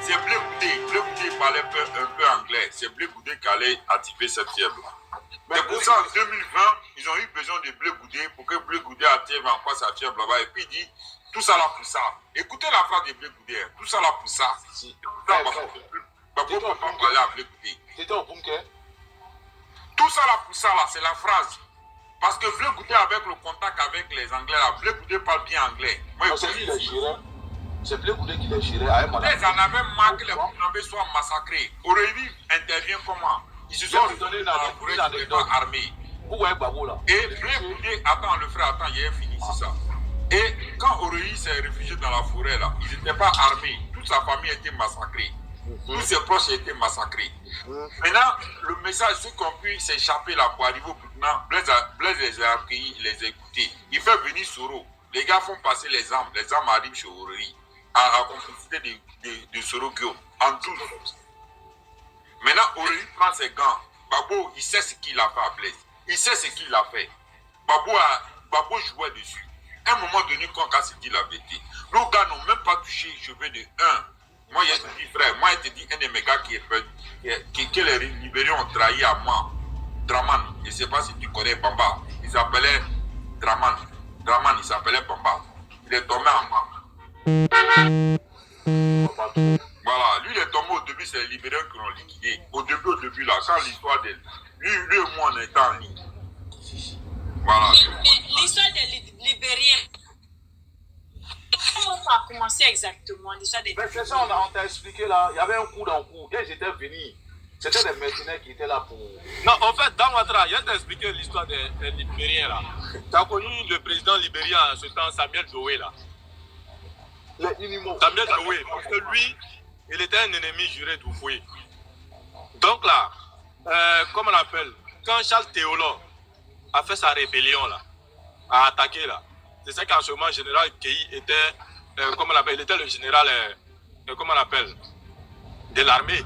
C'est Blé Goudé parlait un peu anglais. C'est Blé Goudé qui allait activer cette fièvre. Mais pour ça, en 2020, ils ont eu besoin de Blé Goudé pour que Blé Goudé active encore sa fièvre là-bas. Et puis il dit, tout ça là pour ça. Écoutez la phrase de Blé Goudé, tout ça là pour ça. Babo ne peut pas parler à Blé Goudé. C'était au bunker. Tout ça là pour ça, là, c'est la phrase. Parce que Blé Goudé, avec le contact avec les Anglais, là, Blé Goudé parle bien anglais. Moi, c'est Blé Goudé qui les girait. Ils en avaient marre que les Burkinabés soient massacrés. Aurélie intervient comment? Ils se sont donné dans la forêt de pas armés. Et Blé Goudé, attends le frère, attends, il a fini, c'est ça. Et quand Aurélie s'est réfugié dans la forêt là, ils n'étaient pas armés. Toute sa famille a été massacrée. Tous ses proches ont été massacrés. Maintenant, le message, ceux qui ont pu s'échapper là pour arriver au Burkina, Blaise les a accueillis, les a écoutés. Il fait venir Soro. Les gars font passer les armes arrivent chez Orori, à la complicité de Soro Guillaume, en 12. Maintenant, Orori prend ses gants. Babo, il sait ce qu'il a fait à Blaise. Il sait ce qu'il a fait. Babo jouait dessus. À un moment donné, quand on s'est dit la vérité, nos gars n'ont même pas touché les cheveux de 1. Moi, je te dis, frère, moi, je te dis, un de mes gars que les Libériens ont trahi à moi, Draman. Je ne sais pas si tu connais Bamba. Il s'appelait Draman. Draman, il s'appelait Bamba. Il est tombé en main. Voilà, lui, il est tombé au début, c'est les Libériens qui l'ont liquidé. Au début, là, quand l'histoire de lui et moi, on était en ligne. Voilà. Mais l'histoire des Libériens, comment ça a commencé exactement, l'histoire des Mais c'est ça, on t'a expliqué là. Il y avait un coup dans le coup. Quand ils étaient venus, c'était des mercenaires qui étaient là pour. Non, en fait, dans Ouattara, il y a expliqué l'histoire des Libériens là. Tu as connu le président libérien en ce temps, Samuel Doe là. Samuel Doe, parce que lui, il était un ennemi juré d'Oufoué. Donc là, comment on appelle, quand Charles Théolore a fait sa rébellion là, a attaqué là, c'est ça qu'en ce moment, le général Keï était, comment on appelle, il était le général, comment on appelle, de l'armée.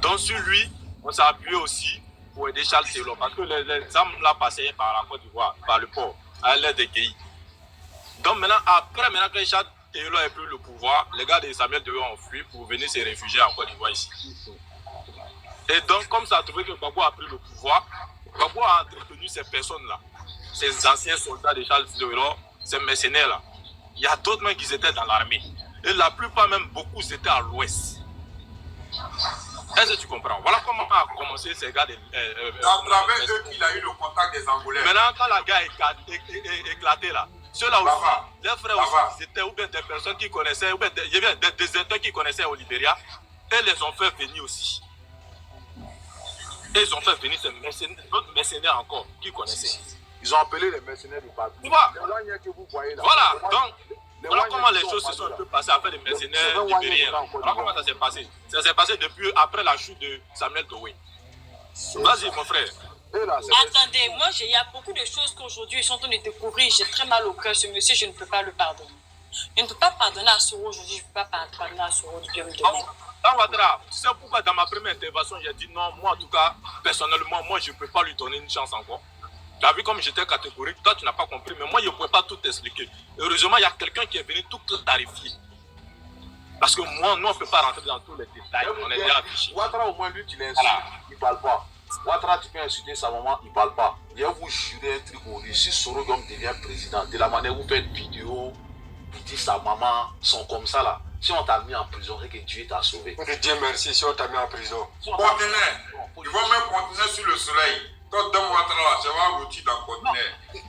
Donc sur lui, on s'est appuyé aussi pour aider Charles Théolore, parce que les armes là passaient par la Côte d'Ivoire, par le port, à l'aide de Keï. Donc maintenant, que Charles Théolore a pris le pouvoir, les gars de Samuel Doe ont fui pour venir se réfugier en Côte d'Ivoire ici. Et donc, comme ça a trouvé que Gbagbo a pris le pouvoir, Gbagbo a entretenu ces personnes-là, ces anciens soldats de Charles Théolore, ces mercenaires-là. Il y a d'autres même qui étaient dans l'armée. Et la plupart, même beaucoup, étaient à l'ouest. Est-ce que tu comprends? Voilà comment a commencé ces gars de. À travers eux qu'il a eu le contact des Angolais. Maintenant, quand la guerre est éclatée là, ceux-là aussi, les frères aussi, c'était ou bien des personnes qui connaissaient, ou bien il y avait des déserteurs qui connaissaient au Libéria, et les ont fait venir aussi. Et ils ont fait venir d'autres mercenaires encore qui connaissaient. Ils ont appelé les mercenaires du parti. Voilà, Voilà, donc, voilà comment les choses se sont un peu passées après les mercenaires libériens. Voilà comment ça s'est passé. Ça s'est passé depuis après la chute de Samuel Doe. Vas-y, mon frère. Attendez, moi, il y a beaucoup de choses qu'aujourd'hui, ils sont en train de découvrir. J'ai très mal au cœur. Ce monsieur, je ne peux pas le pardonner. Je ne peux pas pardonner à Soro aujourd'hui. Je ne peux pas pardonner à Soro du demain. Dans Ouattara, tu sais pourquoi dans ma première intervention, j'ai dit non, moi en tout cas, personnellement, moi je ne peux pas lui donner une chance encore. Tu as vu comme j'étais catégorique, toi tu n'as pas compris, mais moi je ne pouvais pas tout expliquer. Heureusement, il y a quelqu'un qui est venu tout clarifier. Parce que moi, nous on ne peut pas rentrer dans tous les détails, on est déjà affiché. Ouattara, au moins lui, tu l'insultes, il ne parle pas. Ouattara, tu peux insulter sa maman, il ne parle pas. Je vais vous jurer un truc aujourd'hui, si Soro Guillaume devient président, de la manière où vous faites vidéo, il dit sa maman, sont comme ça là. Si on t'a mis en prison, c'est que Dieu t'a sauvé. Dieu merci si on t'a mis en prison. Conteneur. Ils vont même conteneur sur le soleil. Toi, dans Ouattara là, tu vas rôtir dans le conteneur.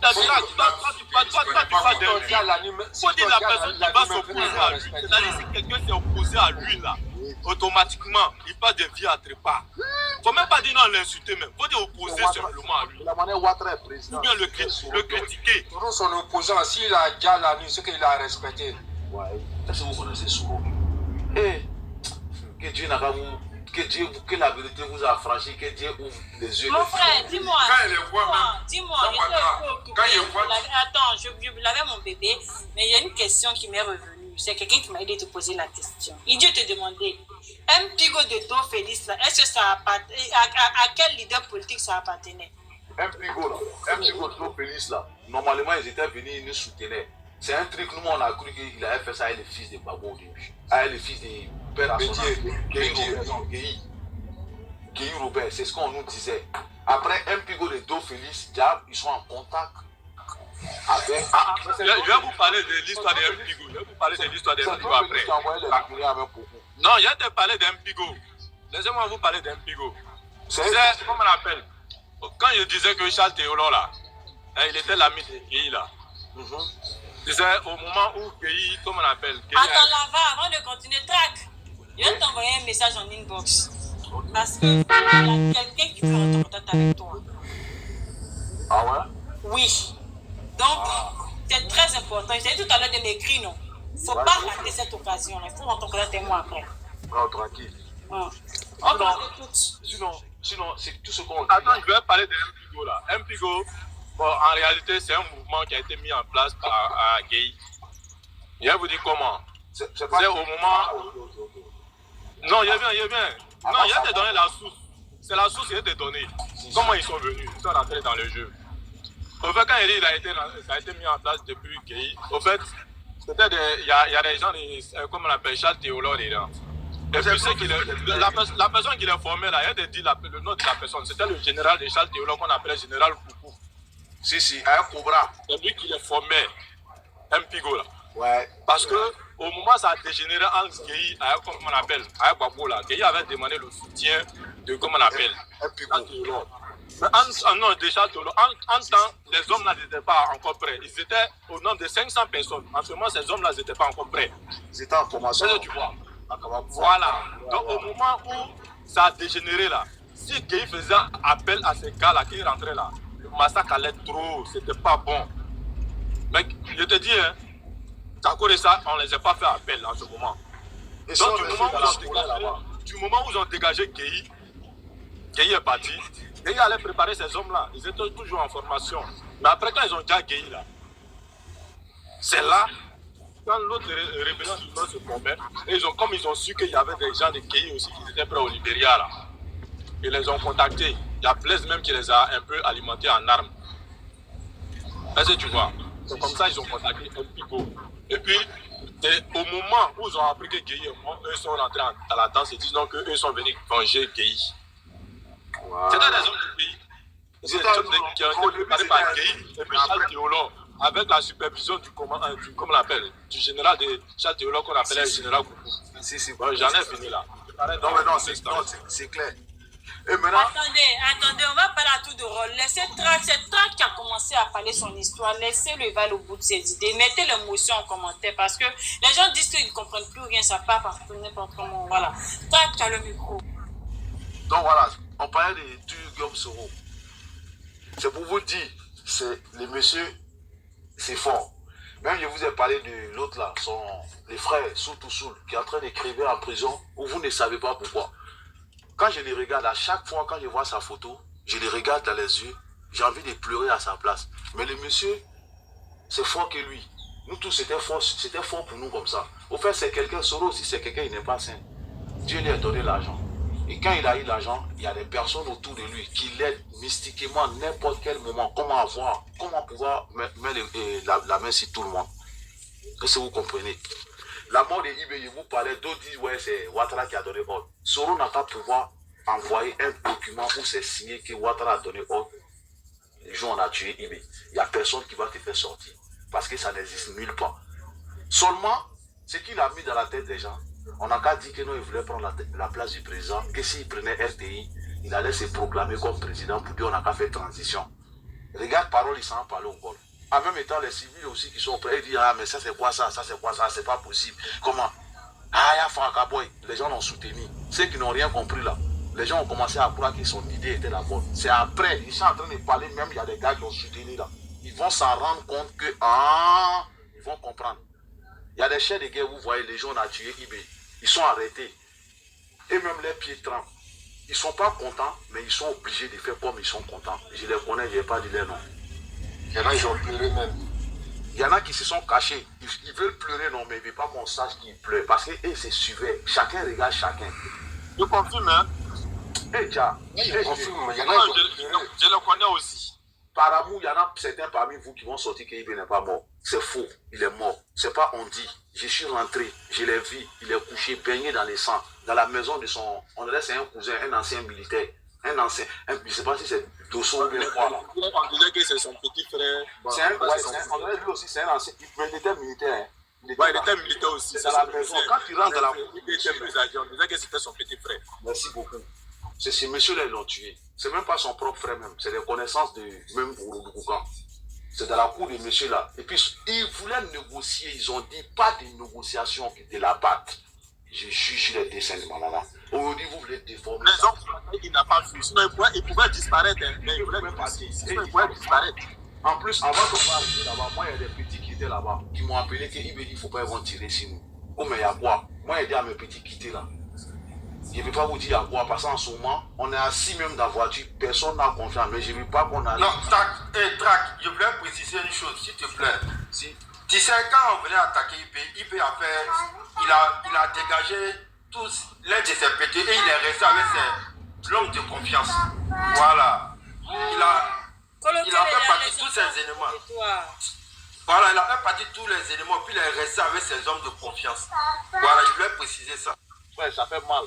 Toi, tu parles de lui. Faut dire la personne qui va s'opposer à lui. C'est-à-dire si quelqu'un s'est opposé à lui là, automatiquement, il passe de vie à trépas. Faut même pas dire non l'insulter même. Faut dire opposer simplement à lui. De la manière Ouattara est président. Ou bien le critiquer. Pour son opposant, s'il a déjà la nuit, ce qu'il a respecté. Ouais. Est-ce que vous connaissez Soro? Eh, que Dieu n'a pas vous. Que la vérité vous a franchi, que Dieu ouvre les yeux. Mon frère, dis-moi. Dis-moi. Attends, je l'avais mon bébé, mais il y a une question qui m'est revenue. C'est quelqu'un qui m'a aidé à te poser la question. Il dit te demander, un pigot de dos Félix, est-ce que ça appartenait à quel leader politique ça appartenait? Un pigot là, un pigot de dos Félix là. Normalement, ils étaient venus, ils nous soutenaient. C'est un truc, nous on a cru qu'il avait fait ça avec le fils de Gbagbo au début. Avec le fils de Père Assona, Guéhi Robert, c'est ce qu'on nous disait. Après un pigot de dos Félix, ils sont en contact avec. Je vais vous parler de l'histoire d'un pigot. Je vais vous parler de l'histoire d'un pigot après. Non, je vais te parler d'un pigot. Laissez-moi vous parler d'un pigot. C'est comment on appelle. Quand je disais que Charles Théolore là, il était l'ami de Guéhi là. Tu sais, au moment où Guéhi, comment on appelle Attends là-bas, avant de continuer, Trac, je vais t'envoyer un message en inbox. Parce qu'il y a quelqu'un qui veut rentrer en contact avec toi. Ah ouais? Oui. Donc, c'est très important. Je t'ai dit tout à l'heure de m'écrire, non? Il ne faut pas rater cette occasion. Il faut rentrer en contact avec moi après. Non, tranquille. Sinon, c'est tout ce qu'on dit. Attends, je vais parler de Mpigo là. Mpigo, bon, en réalité, c'est un mouvement qui a été mis en place par Gay. Je vais vous dire comment. C'est au moment où... Non, il y a bien. Non, il y a des données, la source. C'est la source qui a été donnée. Comment ils sont venus, ils sont rentrés dans le jeu. Au fait, quand ça a été mis en place depuis Gay, au fait, il y a des gens, comme on appelle Charles Théolore dedans. Et puis la personne qui l'a formé là, il a dit le nom de la personne. C'était le général de Charles Théolore qu'on appelait général Coucou. Si, un Cobra. C'est lui qui l'a formé, Mpigo là. Ouais. Parce que au moment ça a dégénéré en Guéhi, comme on appelle, à Babo là, Guéhi avait demandé le soutien de, comme on appelle, Mpigo. Mais non, déjà, en temps, les hommes là n'étaient pas encore prêts. Ils étaient au nombre de 500 personnes. En ce moment, ces hommes là n'étaient pas encore prêts. Ils étaient en formation. Tu vois. Voilà. Donc au moment où ça a dégénéré là, si Guéhi faisait appel à ces gars là qui rentraient là, le massacre allait trop, c'était pas bon. Mais je te dis, hein, à cause de ça, on ne les a pas fait appel en ce moment. Donc du moment où ils ont dégagé Guéhi, Guéhi est parti. Guéhi allait préparer ces hommes là, ils étaient toujours en formation. Mais après quand ils ont déjà Guéhi là, c'est là. Quand l'autre rébellion du Nord se formait, comme ils ont su qu'il y avait des gens de Guéhi aussi qui étaient prêts au Libéria là, ils les ont contactés. Il y a Blaise même qui les a un peu alimentés en armes. Est-ce que tu vois? C'est comme ça qu'ils ont contacté Mpigo. Et puis, au moment où ils ont appris que Guéhi est mort, eux sont rentrés dans la danse et disent donc qu'eux sont venus venger Guéhi. Wow. C'était des hommes de Guéhi. C'était des hommes qui ont été préparés par Guéhi et puis Charles Théolore. Avec la supervision comment on l'appelle, du général de Charles Théolore qu'on appelait le général Coucou. Bon, j'en ai fini là. Non, c'est clair. Et maintenant... Attendez, on va parler à tout de rôle. Laissez Trac qui a commencé à parler son histoire, laissez-le aller au bout de ses idées. Mettez l'émotion en commentaire parce que les gens disent qu'ils ne comprennent plus rien, ça part par n'importe comment. Voilà. Trac, tu as le micro. Donc voilà, on parlait de Guillaume Soro. C'est pour vous dire, c'est les messieurs. C'est fort. Même je vous ai parlé de l'autre là, les frères Soul, qui est en train d'écrire en prison, où vous ne savez pas pourquoi. Quand je les regarde, à chaque fois quand je vois sa photo, je les regarde dans les yeux, j'ai envie de pleurer à sa place. Mais le monsieur, c'est fort que lui. Nous tous, c'était fort pour nous comme ça. Au fait, c'est quelqu'un, Soro aussi, c'est quelqu'un, il n'est pas sain. Dieu lui a donné l'argent. Et quand il a eu l'argent, il y a des personnes autour de lui qui l'aident mystiquement à n'importe quel moment. Comment pouvoir mettre la main sur tout le monde. Est-ce que vous comprenez? La mort de Ibé, je vous parlais, d'autres disent, ouais, c'est Ouattara qui a donné ordre. Soro n'a pas pouvoir envoyer un document où c'est signé que Ouattara a donné ordre. Les gens on a tué Ibé. Il n'y a personne qui va te faire sortir. Parce que ça n'existe nulle part. Seulement, ce qu'il a mis dans la tête des gens, on n'a qu'à dire que non, il voulait prendre la place du président, que s'il prenait RTI, il allait se proclamer comme président pour dire on n'a qu'à faire transition. Regarde parole, il s'en parle au bol. En même temps, les civils aussi qui sont prêts, ils disent ah mais ça c'est quoi ça, c'est pas possible. Comment? Ah, il y a Fakaboy. Les gens l'ont soutenu. Ceux qui n'ont rien compris là, les gens ont commencé à croire que son idée était la bonne. C'est après, ils sont en train de parler, même il y a des gars qui ont soutenu là. Ils vont s'en rendre compte que, ils vont comprendre. Il y a des chefs de guerre, vous voyez, les gens ont tué Ibé. Ils sont arrêtés. Et même les pieds trempent. Ils ne sont pas contents, mais ils sont obligés de faire comme ils sont contents. Je les connais, je n'ai pas dit leur nom. Il y en a qui ont pleuré même. Il y en a qui se sont cachés. Ils veulent pleurer, non, mais ils ne veulent pas qu'on sache qu'ils pleurent. Parce qu'ils se suivaient. Chacun regarde chacun. Je confirme, hein? Déjà. Je confirme, il y en a qui ont pleuré. Je le connais aussi. Par amour, il y en a certains parmi vous qui vont sortir qu'il n'est pas mort. C'est faux, il est mort. C'est pas on dit. Je suis rentré, je l'ai vu, il est couché, baigné dans les sangs, dans la maison de son... On dirait c'est un cousin, un ancien militaire. Je ne sais pas si c'est Dosso ou bien quoi là. On disait que c'est son petit frère. On dirait lui aussi, c'est un ancien... Mais il était militaire. Il était militaire aussi. C'est la maison. Quand tu rentres dans la... Il était plus âgé, on disait que c'était son petit frère. Merci beaucoup. C'est ces messieurs-là, ils l'ont tué. C'est même pas son propre frère même. C'est des connaissances de même Ourougoukan. C'est dans la cour de monsieur là. Et puis, ils voulaient négocier. Ils ont dit pas de négociation, de la batte. Je juge les dessins de ma maman. Aujourd'hui, vous voulez déformer. Les hommes, il n'a pas fui. Sinon, il pouvait disparaître. Mais il voulait passer. Sinon, il pouvait disparaître. En plus, avant de partir là-bas, moi, il y a des petits qui étaient là-bas, qui m'ont appelé qu'il me dit il ne faut pas ils vont tirer sur nous. Oh, mais il y a quoi? Moi, il dit à mes petits quitter là. Je ne vais pas vous dire à quoi, parce qu'en ce moment, on est assis même dans la voiture, personne n'a confiance, mais je ne veux pas qu'on arrive. Non, Trac, je voulais préciser une chose, s'il te plaît. Si, tu sais, quand on venait attaquer IP a fait, il a dégagé tous l'un de ses pétés et il est resté avec l'homme de confiance. Voilà. Il a fait partie de tous ces éléments. Voilà, il a fait partie de tous les éléments, puis il est resté avec ses hommes de confiance. Voilà, je voulais préciser ça. Ouais, ça fait mal.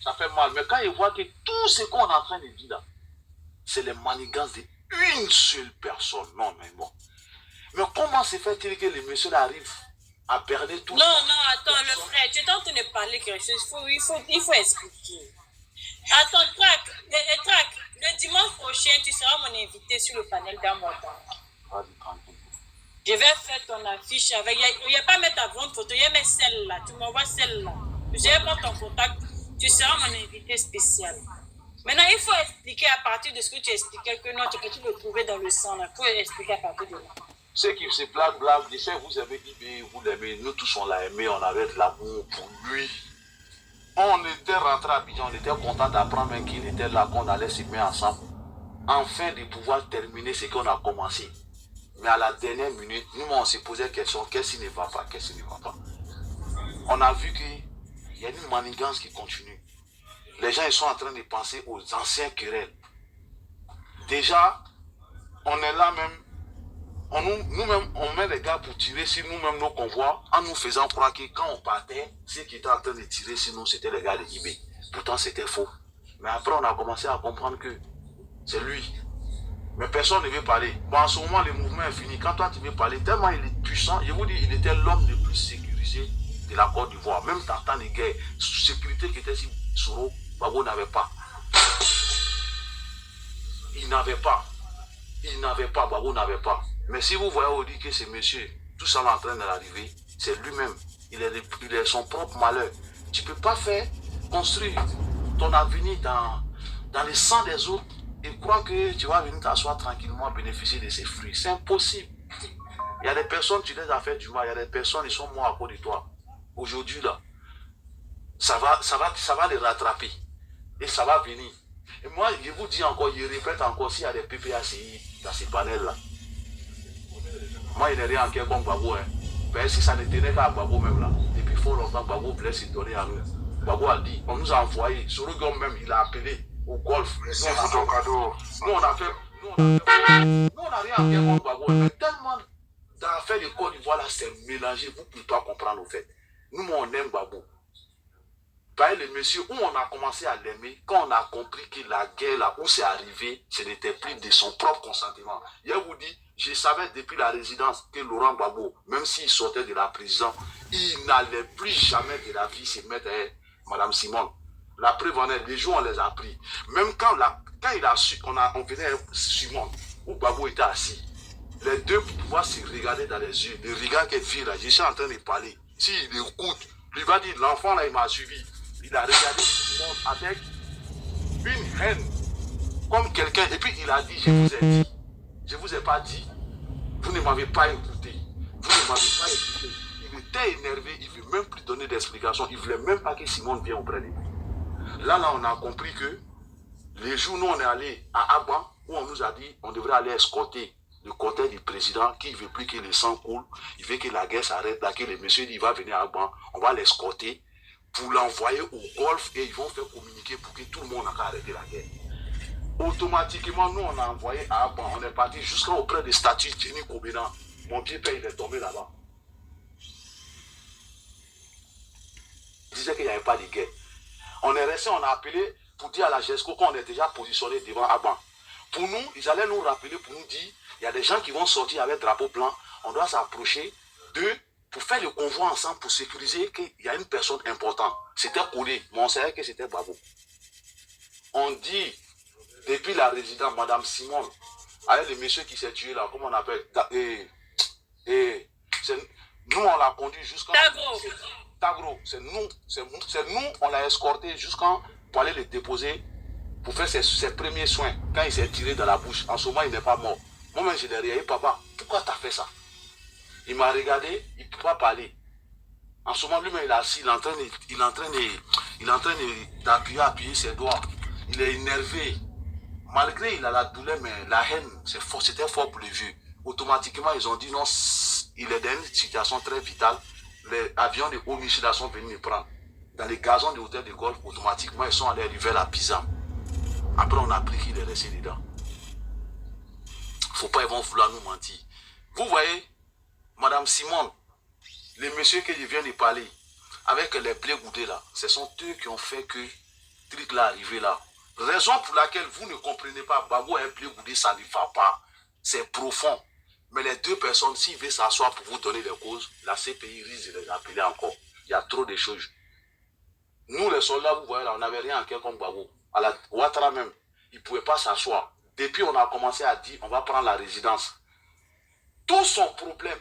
Ça fait mal. Mais quand il voit que tout ce qu'on est en train de dire là, c'est les manigances d'une seule personne. Non, mais bon. Mais comment se fait-il que les messieurs arrivent à berner tout ça? Non, attends, le frère, tu es en train de parler quelque chose. Il faut expliquer. Attends, Trac, le dimanche prochain, tu seras mon invité sur le panel d'Amorta. Je vais faire ton affiche avec. Il n'y a pas mettre ta grande photo, il y a mettre celle-là. Tu m'envoies celle-là. Je vais prendre ton contact. Tu seras mon invité spécial. Maintenant, il faut expliquer à partir de ce que tu expliquais que tu le trouvais dans le sang. Il faut expliquer à partir de là. Ceux qui se blaguent, je sais, vous aimez Ibé, vous l'aimez, nous tous on l'a aimé, on avait de l'amour pour lui. On était rentrés à Abidjan, on était content d'apprendre qu'il était là, qu'on allait se mettre ensemble. Enfin de pouvoir terminer ce qu'on a commencé. Mais à la dernière minute, nous on se posait la question, qu'est-ce qui ne va pas, qu'est-ce qui ne va pas. On a vu qu'il y a une manigance qui continue. Les gens ils sont en train de penser aux anciens querelles. Déjà, on est là même. Nous-mêmes, on met les gars pour tirer sur nous-mêmes nos convois en nous faisant croire que quand on partait, ceux qui étaient en train de tirer sur nous, c'était les gars de Ibé. Pourtant, c'était faux. Mais après, on a commencé à comprendre que c'est lui. Mais personne ne veut parler. Bon, en ce moment, le mouvement est fini. Quand toi, tu veux parler, tellement il est puissant, je vous dis, il était l'homme le plus sécurisé de la Côte d'Ivoire. Même dans temps de guerre, sécurité qui était sur Soro, Babo n'avait pas. Il n'avait pas. Babo n'avait pas. Mais si vous voyez, on dit que ce monsieur, tout ça est en train d'arriver, c'est lui-même. Il est son propre malheur. Tu ne peux pas faire construire ton avenir dans le sang des autres et croire que tu vas venir t'asseoir tranquillement, bénéficier de ses fruits. C'est impossible. Il y a des personnes, tu les as fait du mal. Il y a des personnes, ils sont morts à cause de toi. Aujourd'hui, là, ça va les rattraper. Et ça va venir. Et moi, je vous dis encore, je répète encore, s'il y a des PPACI dans ces panels-là, moi, il n'est rien en quelque contre Babo. Mais si ça ne tenait qu'à Babo même là, depuis fort longtemps, Babo voulait se donner à nous. Babo a dit, on nous a envoyé, Sorogon même, il a appelé au golf. Nous, on n'a rien en quelque contre Babo. Mais tellement d'affaires de Côte d'Ivoire là, c'est mélangé, vous ne pouvez pas comprendre au fait. Nous, on aime Babo. Les messieurs, où on a commencé à l'aimer, quand on a compris que la guerre là où c'est arrivé, ce n'était plus de son propre consentement. Je vous dis, je savais depuis la résidence que Laurent Gbagbo, même s'il sortait de la prison, il n'allait plus jamais de la vie se mettre avec Madame Simone. La preuve en est, les jours on les a pris. Même quand il a su, on venait avec Simone, où Gbagbo était assis, les deux pour pouvoir se regarder dans les yeux, le regard qu'elle fait là, je suis en train de parler. S'il écoute, lui va dire, l'enfant là il m'a suivi. Il a regardé Simone avec une haine, comme quelqu'un, et puis il a dit, je vous ai dit, je ne vous ai pas dit, vous ne m'avez pas écouté, Il était énervé, il ne veut même plus donner d'explications, il ne voulait même pas que Simone vienne auprès de lui. Là, on a compris que les jours où on est allé à Abban, où on nous a dit, on devrait aller escorter le cortège du président qui ne veut plus que le sang coule, il veut que la guerre s'arrête, là, que le monsieur dit, il va venir à Abban, on va l'escorter, pour l'envoyer au golfe et ils vont faire communiquer pour que tout le monde n'a qu'à arrêter la guerre. Automatiquement, nous, on a envoyé à Abban, on est parti jusqu'auprès des statues de Jenny Kobena. Mon pied père, il est tombé là-bas. Il disait qu'il n'y avait pas de guerre. On est resté, on a appelé pour dire à la GESCO qu'on est déjà positionné devant Abban. Pour nous, ils allaient nous rappeler pour nous dire, il y a des gens qui vont sortir avec drapeau blanc, on doit s'approcher d'eux, pour faire le convoi ensemble, pour sécuriser qu'il y a une personne importante. C'était collé, mais on savait que c'était Babo. On dit, depuis la résidence, Madame Simone, avec le monsieur qui s'est tué là, comment on appelle, nous on l'a conduit jusqu'à... Tagro, c'est nous, on l'a escorté jusqu'en pour aller le déposer, pour faire ses premiers soins. Quand il s'est tiré dans la bouche, en ce moment il n'est pas mort. Moi-même j'ai derrière, papa, pourquoi tu as fait ça? Il m'a regardé, il ne peut pas parler. En ce moment, lui-même, il est assis, il est en train de... Il est en train d'appuyer ses doigts. Il est énervé. Malgré il a la douleur, mais la haine, c'était fort pour le vieux. Automatiquement, ils ont dit non, il est dans une situation très vitale. Les avions de Haut-Michel sont venus le prendre. Dans les gazons de l'hôtel de golf, automatiquement, ils sont allés arriver à la Pisa. Après, on a appris qu'il est resté dedans. Faut pas, ils vont vouloir nous mentir. Vous voyez, Madame Simone, les messieurs que je viens de parler, avec les blés goudés là, ce sont eux qui ont fait que le truc là arrivé là. Raison pour laquelle vous ne comprenez pas, Babo et blé goudé, ça ne va pas. C'est profond. Mais les deux personnes, s'ils veulent s'asseoir pour vous donner les causes, la CPI risque de les appeler encore. Il y a trop de choses. Nous, les soldats, vous voyez là, on n'avait rien à faire comme Babo. À la Ouattara même, ils ne pouvaient pas s'asseoir. Depuis, on a commencé à dire, on va prendre la résidence. Tout son problème,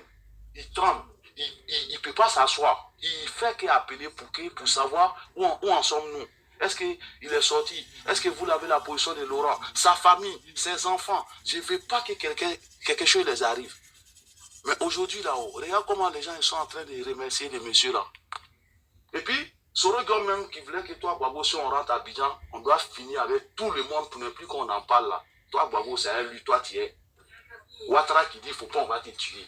il tremble. Il ne peut pas s'asseoir. Il fait qu'appeler pour savoir où en sommes-nous. Est-ce qu'il est sorti? Est-ce que vous l'avez la position de Laurent? Sa famille, ses enfants. Je ne veux pas que quelque chose les arrive. Mais aujourd'hui, là-haut, regarde comment les gens ils sont en train de remercier les messieurs là. Et puis, Sorogon même qui voulait que toi, Babo, si on rentre à Abidjan, on doit finir avec tout le monde pour ne plus qu'on en parle là. Toi, Babo, c'est un lui, toi, tu es. Ouattara qui dit, il ne faut pas, on va te tuer.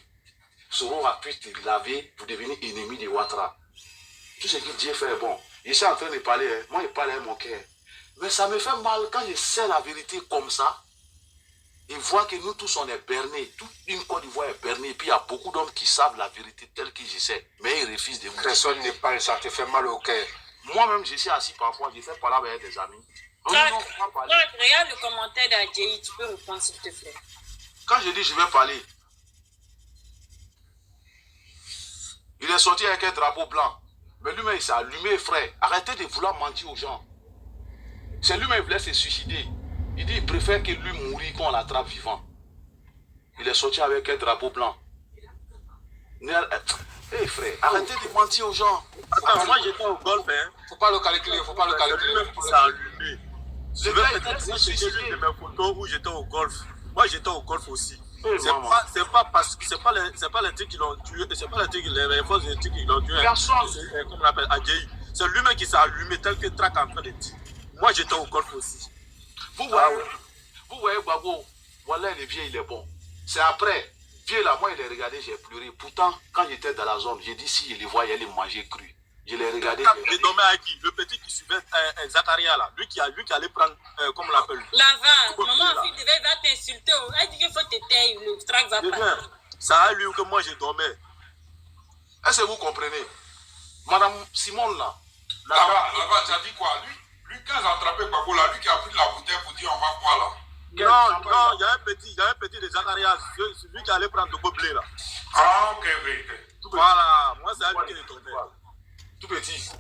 Soro a pu te laver pour devenir ennemi de Ouattara. Tout ce que Dieu fait est bon. Je suis en train de parler, hein. Moi, je parle avec mon cœur. Mais ça me fait mal quand je sais la vérité comme ça. Et vois que nous tous, on est bernés. Toute une Côte d'Ivoire est bernée. Et puis, il y a beaucoup d'hommes qui savent la vérité telle que je sais. Mais ils refusent de vous dire. Personne ne parle, ça te fait mal au cœur. Moi-même, je suis assis parfois. Je fais parler avec des amis. Regarde le commentaire d'Adjei. Tu peux répondre, s'il te plaît. Quand je dis je vais parler, il est sorti avec un drapeau blanc. Mais lui-même, il s'est allumé, frère. Arrêtez de vouloir mentir aux gens. C'est lui-même qui voulait se suicider. Il dit qu'il préfère que lui mourir qu'on l'attrape vivant. Il est sorti avec un drapeau blanc. Hé frère, arrêtez de mentir aux gens. Attends, moi j'étais au golf, hein. Faut pas le calculer, faut pas le calculer. Lui-même qui s'est allumé. Je vais peut-être vous chercher l'une de mes photos où j'étais au golf. Moi j'étais au golf aussi. C'est pas parce que c'est pas les trucs qui l'ont tué, c'est pas les trucs, les forces des trucs qui l'ont tué. Comme on l'appelle Adjei. C'est lui-même qui s'est allumé tel que Trac en train de dire. Moi j'étais au golf aussi. Vous voyez Babo, voilà le vieux il est bon. C'est après, vieux là, moi il est regardé, j'ai pleuré. Pourtant, quand j'étais dans la zone, j'ai dit si je les voyais, il allait manger cru. Je l'ai regardé. J'ai dormi avec qui? Le petit qui suivait Zakaria là, lui qui allait prendre, comment on l'appelle? Lava, maman fille va t'insulter. Elle dit qu'il faut te taire, le Trac va pas. Ça a lui que moi j'ai dormi. Est-ce que vous comprenez? Madame Simone là. Là-bas, tu as dit quoi? Lui, quand ils ont attrapé Babo là, lui qui a pris la bouteille pour dire on va boire là. Non, il y a un petit de Zakaria, celui qui allait prendre le blé là. Ah, ok. Voilà, moi c'est lui qui est tombé. Tout petit.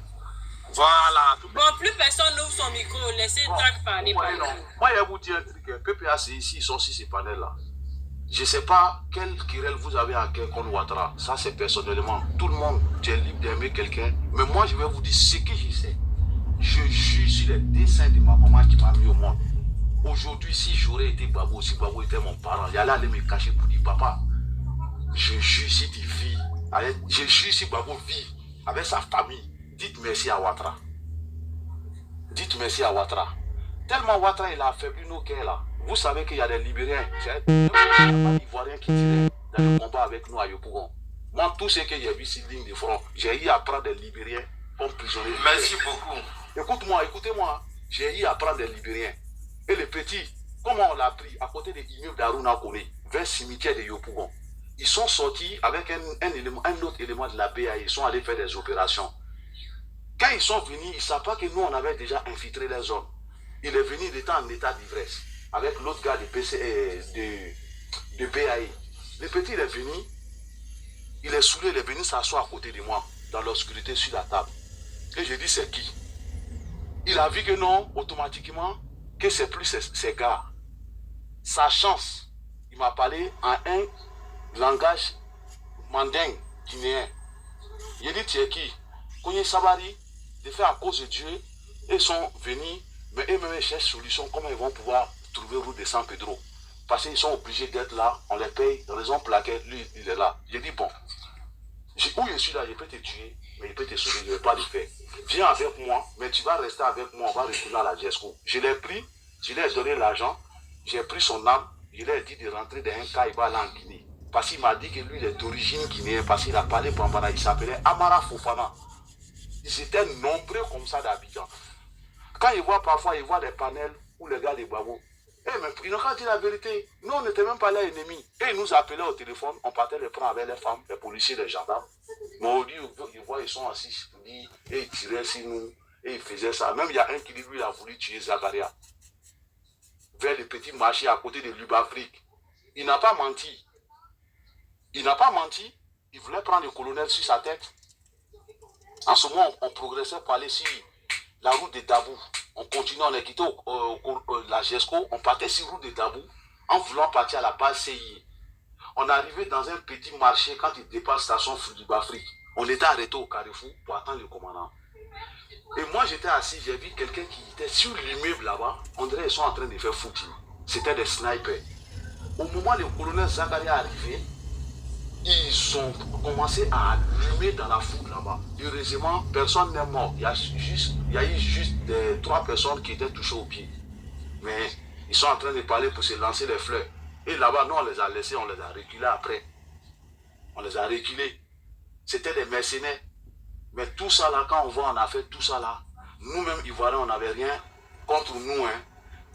Voilà. Bon, plus personne n'ouvre son micro, laissez Trac parler. Moi, je vais vous dire un truc. PPAC ici, ils sont sur ces panels-là. Je ne sais pas quelle querelle vous avez à cœur contre Ouattara. Ça, c'est personnellement. Tout le monde, tu es libre d'aimer quelqu'un. Mais moi, je vais vous dire ce que je sais. Je jure sur les dessins de ma maman qui m'a mis au monde. Aujourd'hui, si j'aurais été Babo, si Babo était mon parent, il allait aller me cacher pour dire papa. Je jure si tu vis. Je jure si Babo vit avec sa famille. Dites merci à Ouattara. Dites merci à Ouattara. Tellement Ouattara, il a affaibli nos cœurs là. Vous savez qu'il y a des Libériens, il y a des Ivoiriens qui tiraient dans le combat avec nous à Yopougon. Moi, tout ce que j'ai vu sur ligne de front, j'ai eu à prendre des Libériens comme prisonniers. Merci beaucoup. Écoute-moi, écoutez-moi. J'ai eu à prendre des Libériens. Et les petits, comment on l'a pris à côté des immeubles d'Aruna Kone, vers le cimetière de Yopougon. Ils sont sortis avec un autre élément de la BA. Ils sont allés faire des opérations. Quand ils sont venus, ils ne savent pas que nous, on avait déjà infiltré les zones. Il est venu, il était en état d'ivresse. Avec l'autre gars de BAE. Le petit, il est venu. Il est saoulé, il est venu s'asseoir à côté de moi, dans l'obscurité sur la table. Et j'ai dit, c'est qui? Il a vu que non, automatiquement, que c'est plus ses gars. Sa chance, il m'a parlé en un langage mandingue, guinéen. J'ai dit, tu es qui? Kogne Sabari, de fait à cause de Dieu, ils sont venus, mais eux-mêmes ils cherchent solution, comment ils vont pouvoir trouver route de San Pedro. Parce qu'ils sont obligés d'être là, on les paye, raison pour laquelle lui, il est là. J'ai dit, bon, Où je suis là, je peux te tuer, mais je peux te sauver, je ne vais pas le faire. Viens avec moi, mais tu vas rester avec moi, on va retourner à la GESCO. Je l'ai pris, je lui ai donné l'argent, j'ai pris son âme, je lui ai dit de rentrer dans un cas, il va aller en Guinée. Parce qu'il m'a dit que lui, il est d'origine guinéenne, parce qu'il a parlé Bambara, il s'appelait Amara Fofana. Ils étaient nombreux comme ça d'Abidjan. Quand ils voient parfois, ils voient des panels où les gars des babos. Eh, mais ils n'ont qu'à dire la vérité. Nous, on n'était même pas là ennemis. Et ils nous appelaient au téléphone, on partait les prendre avec les femmes, les policiers, les gendarmes. Mais au lieu, ils voient, ils sont assis, et ils tiraient sur nous, et ils faisaient ça. Même il y a un qui, lui, il a voulu tuer Zakaria. Vers le petit marché à côté de l'Ubafrique. Il n'a pas menti. Il n'a pas menti. Il voulait prendre le colonel sur sa tête. En ce moment, on progressait pour aller sur la route de Dabou. On continuait, on est quitté la GESCO, on partait sur la route de Dabou en voulant partir à la base CI. On arrivait dans un petit marché quand il dépasse la station Foudibafrique. On était arrêté au carrefour pour attendre le commandant. Et moi j'étais assis, j'ai vu quelqu'un qui était sur l'immeuble là-bas. On dirait qu'ils sont en train de faire footing. C'était des snipers. Au moment où le colonel Zakaria est arrivé, ils ont commencé à allumer dans la foule là-bas. Heureusement, personne n'est mort. Il y a eu juste 3 personnes qui étaient touchées au pied. Mais ils sont en train de parler pour se lancer les fleurs. Et là-bas, nous, on les a laissés, on les a reculés après. On les a reculés. C'était des mercenaires. Mais tout ça là, quand on voit, on a fait tout ça là. Nous-mêmes, Ivoiriens, on n'avait rien contre nous. Hein.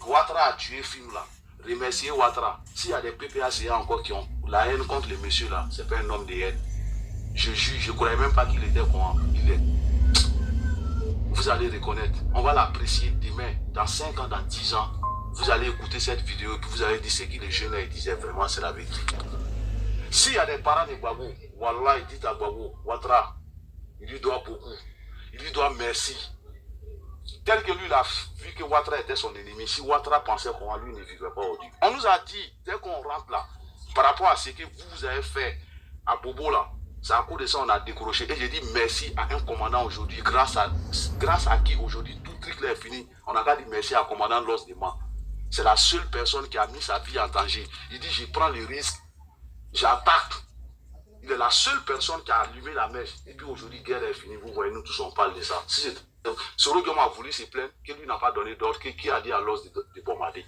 Ouattara a tué film là. Remercier Ouattara. S'il y a des PPACA encore qui ont la haine contre les messieurs là, c'est pas un homme de haine. Je juge, je ne croyais même pas qu'il était comment il est. Vous allez reconnaître. On va l'apprécier demain, dans 5 ans, dans 10 ans. Vous allez écouter cette vidéo et puis vous allez dire ce que les jeunes ils disaient vraiment, c'est la vérité. S'il y a des parents de Babou, Wallah, il dit à Babou, Ouattara, il lui doit beaucoup. Il lui doit merci. Tel que lui, il a vu que Ouattara était son ennemi. Si Ouattara pensait qu'on lui ne vivait pas aujourd'hui. On nous a dit, dès qu'on rentre là, par rapport à ce que vous avez fait à Bobo là, c'est à cause de ça on a décroché. Et j'ai dit merci à un commandant aujourd'hui, grâce à qui aujourd'hui tout truc là est fini. On a qu'à dire merci à un commandant Los Dema. C'est la seule personne qui a mis sa vie en danger. Il dit je prends le risque, j'attaque. Il est la seule personne qui a allumé la mèche. Et puis aujourd'hui, guerre est finie. Vous voyez, nous tous on parle de ça. Soro Diom a voulu se plaindre, que lui n'a pas donné d'ordre, qui a dit à Los de bombarder.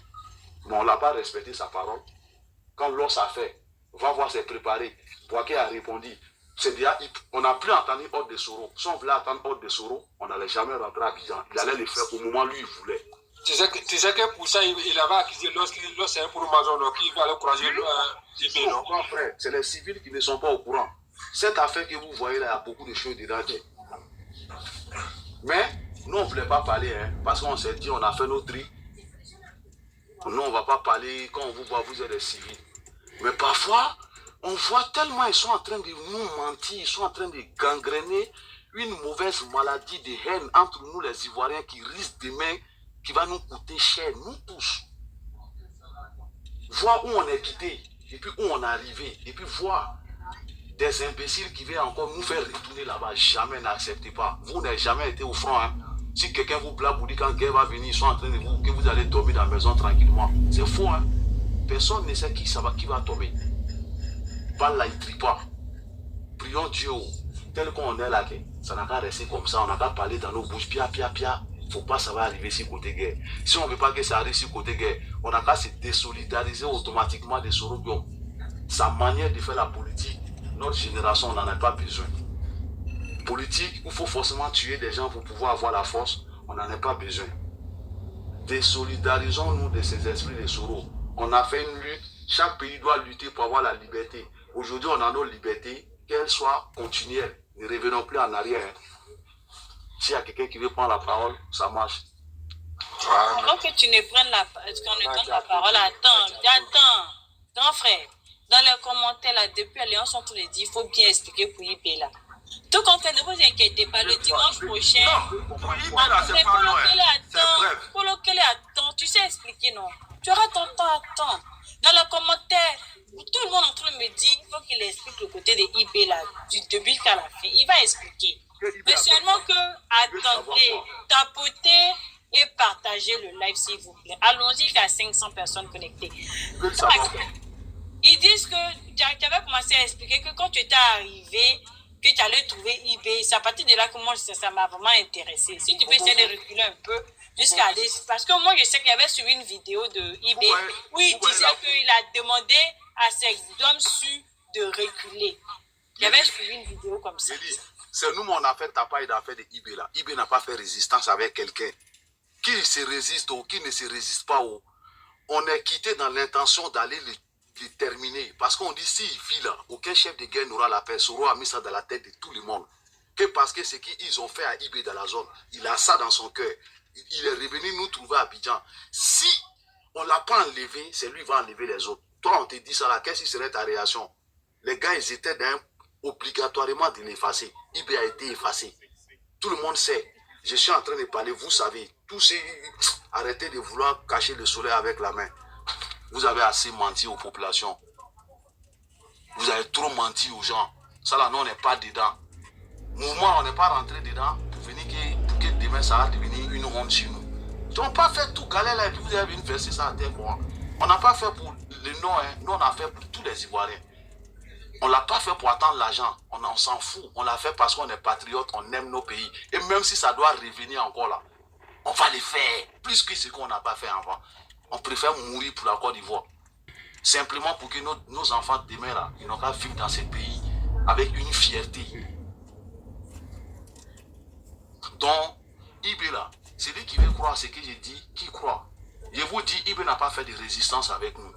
Mais on n'a pas respecté sa parole. Quand Los a fait, va voir, c'est préparé. Boaké a répondu. Déjà, on n'a plus entendu ordre de Soro. Si on voulait attendre ordre de Soro, on n'allait jamais rentrer à Abidjan. Il allait le faire au moment où lui il voulait. Tu sais que pour ça, il avait accusé Los c'est un pour-maçon qui va aller croiser le non, grand frère, c'est les civils qui ne sont pas au courant. Cette affaire que vous voyez là, il y a beaucoup de choses dedans. Mais nous, on ne voulait pas parler, hein, parce qu'on s'est dit, on a fait nos tri. Nous, on ne va pas parler, quand on vous voit, vous êtes des civils. Mais parfois, on voit tellement, ils sont en train de nous mentir, ils sont en train de gangréner une mauvaise maladie de haine entre nous, les Ivoiriens, qui risque demain, qui va nous coûter cher, nous tous. Voir où on est quitté, et puis où on est arrivé, et puis voir des imbéciles qui viennent encore nous faire retourner là-bas. Jamais, n'acceptez pas. Vous n'avez jamais été au front. Hein. Si quelqu'un vous blague, vous dit quand guerre va venir, ils sont en train de vous, que vous allez dormir dans la maison tranquillement. C'est faux. Hein. Personne ne sait qui va tomber. Pas là, il ne trie pas. Prions Dieu. Tel qu'on est là, ça n'a qu'à rester comme ça. On n'a qu'à parler dans nos bouches. Pia. Il ne faut pas ça va arriver sur côté guerre. Si on ne veut pas que ça arrive sur côté guerre, on n'a qu'à se désolidariser automatiquement de Soro Diom. Sa manière de faire la politique, notre génération, on n'en a pas besoin. Politique, il faut forcément tuer des gens pour pouvoir avoir la force, on n'en a pas besoin. Désolidarisons-nous de ces esprits de Soro. On a fait une lutte, chaque pays doit lutter pour avoir la liberté. Aujourd'hui, on a nos libertés, qu'elles soient continuelles. Ne revenons plus en arrière. S'il y a quelqu'un qui veut prendre la parole, ça marche. Avant que tu ne prennes qu'on ne donne la parole, attends, grand frère. Dans les commentaires, là, depuis Alliance, on te le dit, il faut bien expliquer pour IP là. Tout compte fait, ne vous inquiétez pas, le dimanche prochain, coloquez-les à temps, tu sais expliquer, non? Tu auras ton temps à temps. Dans les commentaires, tout le monde est en train de me dire, il faut qu'il explique le côté de IP là, du début jusqu'à la fin. Il va expliquer. Mais seulement que, attendez, tapotez et partagez le live s'il vous plaît. Allons-y, il y a 500 personnes connectées. Ils disent que tu avais commencé à expliquer que quand tu étais arrivé, que tu allais trouver eBay. C'est à partir de là que moi, ça m'a vraiment intéressé. Si tu peux essayer de reculer un peu jusqu'à aller... Parce que moi, je sais qu'il y avait suivi une vidéo de eBay où il disait qu'il a demandé à ses hommes sûrs de reculer. Il y avait suivi une vidéo comme ça. C'est nous, on a fait tapaille d'affaires de eBay là. eBay n'a pas fait résistance avec quelqu'un. Qui se résiste ou qui ne se résiste pas, on est quitté dans l'intention d'aller les terminer. Parce qu'on dit, s'il vit là, aucun chef de guerre n'aura la paix. Soro a mis ça dans la tête de tout le monde. Que parce que ce qu'ils ont fait à eBay dans la zone, il a ça dans son cœur. Il est revenu nous trouver à Abidjan. Si on ne l'a pas enlevé, c'est lui qui va enlever les autres. Toi, on te dit ça là, qu'est-ce qui serait ta réaction? Les gars, ils étaient obligatoirement de l'effacer. eBay a été effacé. Tout le monde sait. Je suis en train de parler, vous savez. Tous ces... Arrêtez de vouloir cacher le soleil avec la main. Vous avez assez menti aux populations. Vous avez trop menti aux gens. Ça là, nous, on n'est pas dedans. Mouvement, on n'est pas rentré dedans pour venir pour que demain, ça va devenir une honte chez nous. Ils n'ont pas fait tout galère là et puis vous avez venu verser ça à terre pour moi. On n'a pas fait pour les noms, hein. Nous, on a fait pour tous les Ivoiriens. On ne l'a pas fait pour attendre l'argent. On s'en fout. On l'a fait parce qu'on est patriote, on aime nos pays. Et même si ça doit revenir encore là, on va le faire. Plus que ce qu'on n'a pas fait avant. On préfère mourir pour la Côte d'Ivoire. Simplement pour que nos enfants demain là, ils n'ont qu'à vivre dans ce pays avec une fierté. Donc, eBay là, c'est lui qui veut croire ce que j'ai dit, qui croit. Je vous dis, eBay n'a pas fait de résistance avec nous.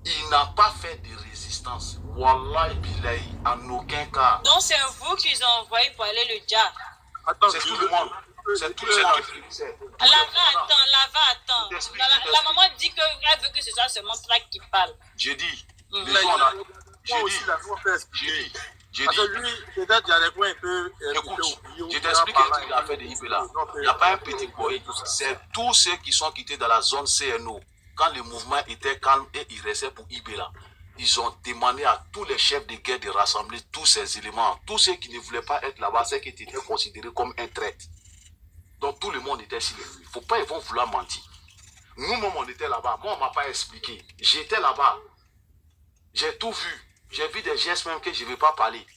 Il n'a pas fait de résistance. Wallahi billahi, en aucun cas. Donc c'est vous qu'ils ont envoyé pour aller le dire. C'est tout le monde. C'est tout le monde. Lava attend. La maman dit qu'elle veut que ce soit seulement Track qui parle. J'ai dit. J'ai dit, lui, peut-être il y a des points un peu. Écoute, je t'explique un truc l'affaire de eBay là. Il n'y a pas un petit boy. C'est tous ceux qui sont quittés dans la zone CNO. Quand le mouvement était calme et il restait pour eBay là, ils ont demandé à tous les chefs de guerre de rassembler tous ces éléments. Tous ceux qui ne voulaient pas être là-bas, c'est qu'ils étaient considérés comme un traître. Donc tout le monde était sur les Il ne faut pas, ils vont vouloir mentir. Nous-mêmes, on était là-bas. Moi, on ne m'a pas expliqué. J'étais là-bas. J'ai tout vu. J'ai vu des gestes même que je ne vais pas parler.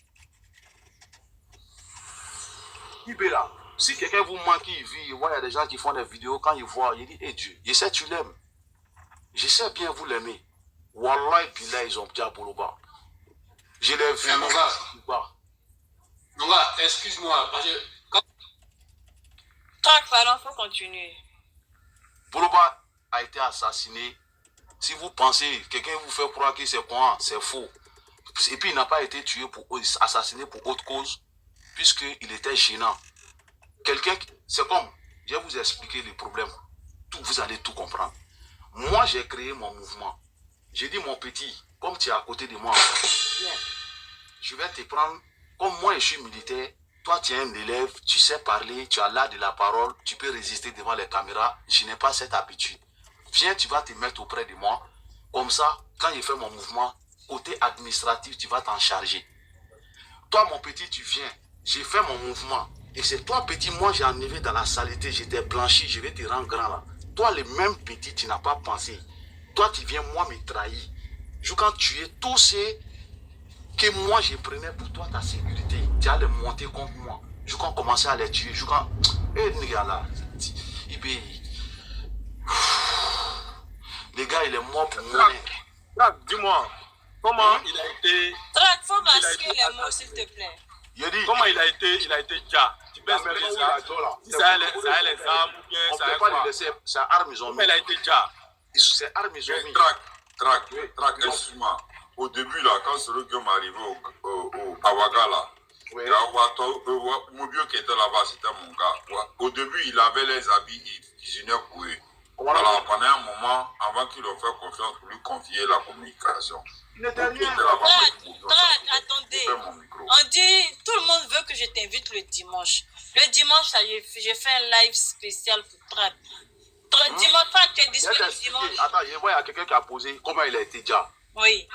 eBay là, si quelqu'un vous manque, il vit, il y a des gens qui font des vidéos, quand ils voient, il dit, hey Dieu, je sais que tu l'aimes. Je sais bien vous l'aimer. Wallah, et puis là, ils ont déjà Boloba. Je l'ai vu. Mon gars, excuse-moi, parce que... Track, pardon, il faut continuer. Boloba a été assassiné. Si vous pensez, quelqu'un vous fait croire que c'est quoi, c'est faux. Et puis il n'a pas été tué assassiné pour autre cause, puisqu'il était gênant. Quelqu'un, c'est comme, je vais vous expliquer les problèmes. Vous allez tout comprendre. Moi, j'ai créé mon mouvement. J'ai dit, mon petit, comme tu es à côté de moi, viens, je vais te prendre, comme moi je suis militaire, toi tu es un élève, tu sais parler, tu as l'art de la parole, tu peux résister devant les caméras, je n'ai pas cette habitude. Viens, tu vas te mettre auprès de moi, comme ça, quand je fais mon mouvement, côté administratif, tu vas t'en charger. Toi, mon petit, tu viens, j'ai fait mon mouvement, et c'est toi, petit, moi j'ai enlevé dans la saleté, j'étais blanchi, je vais te rendre grand là. Toi, le même petit, tu n'as pas pensé. Toi, tu viens, moi, me trahir. Quand tu es tous ceux que moi, je prenais pour toi, ta sécurité, tu as les monter contre moi. Quand commençais à les tuer, quand... les gars là, les gars, il est mort pour moi. Dis-moi, comment il a été... Track, faut masquer les mots, s'il te plaît. Comment il a été déjà? Tu peux expliquer ça? Ça a les armes ou bien ça a quoi? C'est armes, ils ont mis. Il a été déjà. C'est armes, ils ont mis. Track, excuse-moi. Au début, là, quand ce Guillaume est arrivé à Ouaga, là, Mobio qui était là-bas, c'était mon gars. Au début, il avait les habits cuisiniers pour eux. Alors, pendant un moment, avant qu'il leur fasse confiance pour lui confier la communication. Il n'était rien. Attendez. On dit, tout le monde veut que je t'invite le dimanche. Le dimanche, j'ai fait un live spécial pour Track. Dimanche, Track, tu es disponible dimanche. Attends, je vois, il y a quelqu'un qui a posé comment il a été déjà. Oui.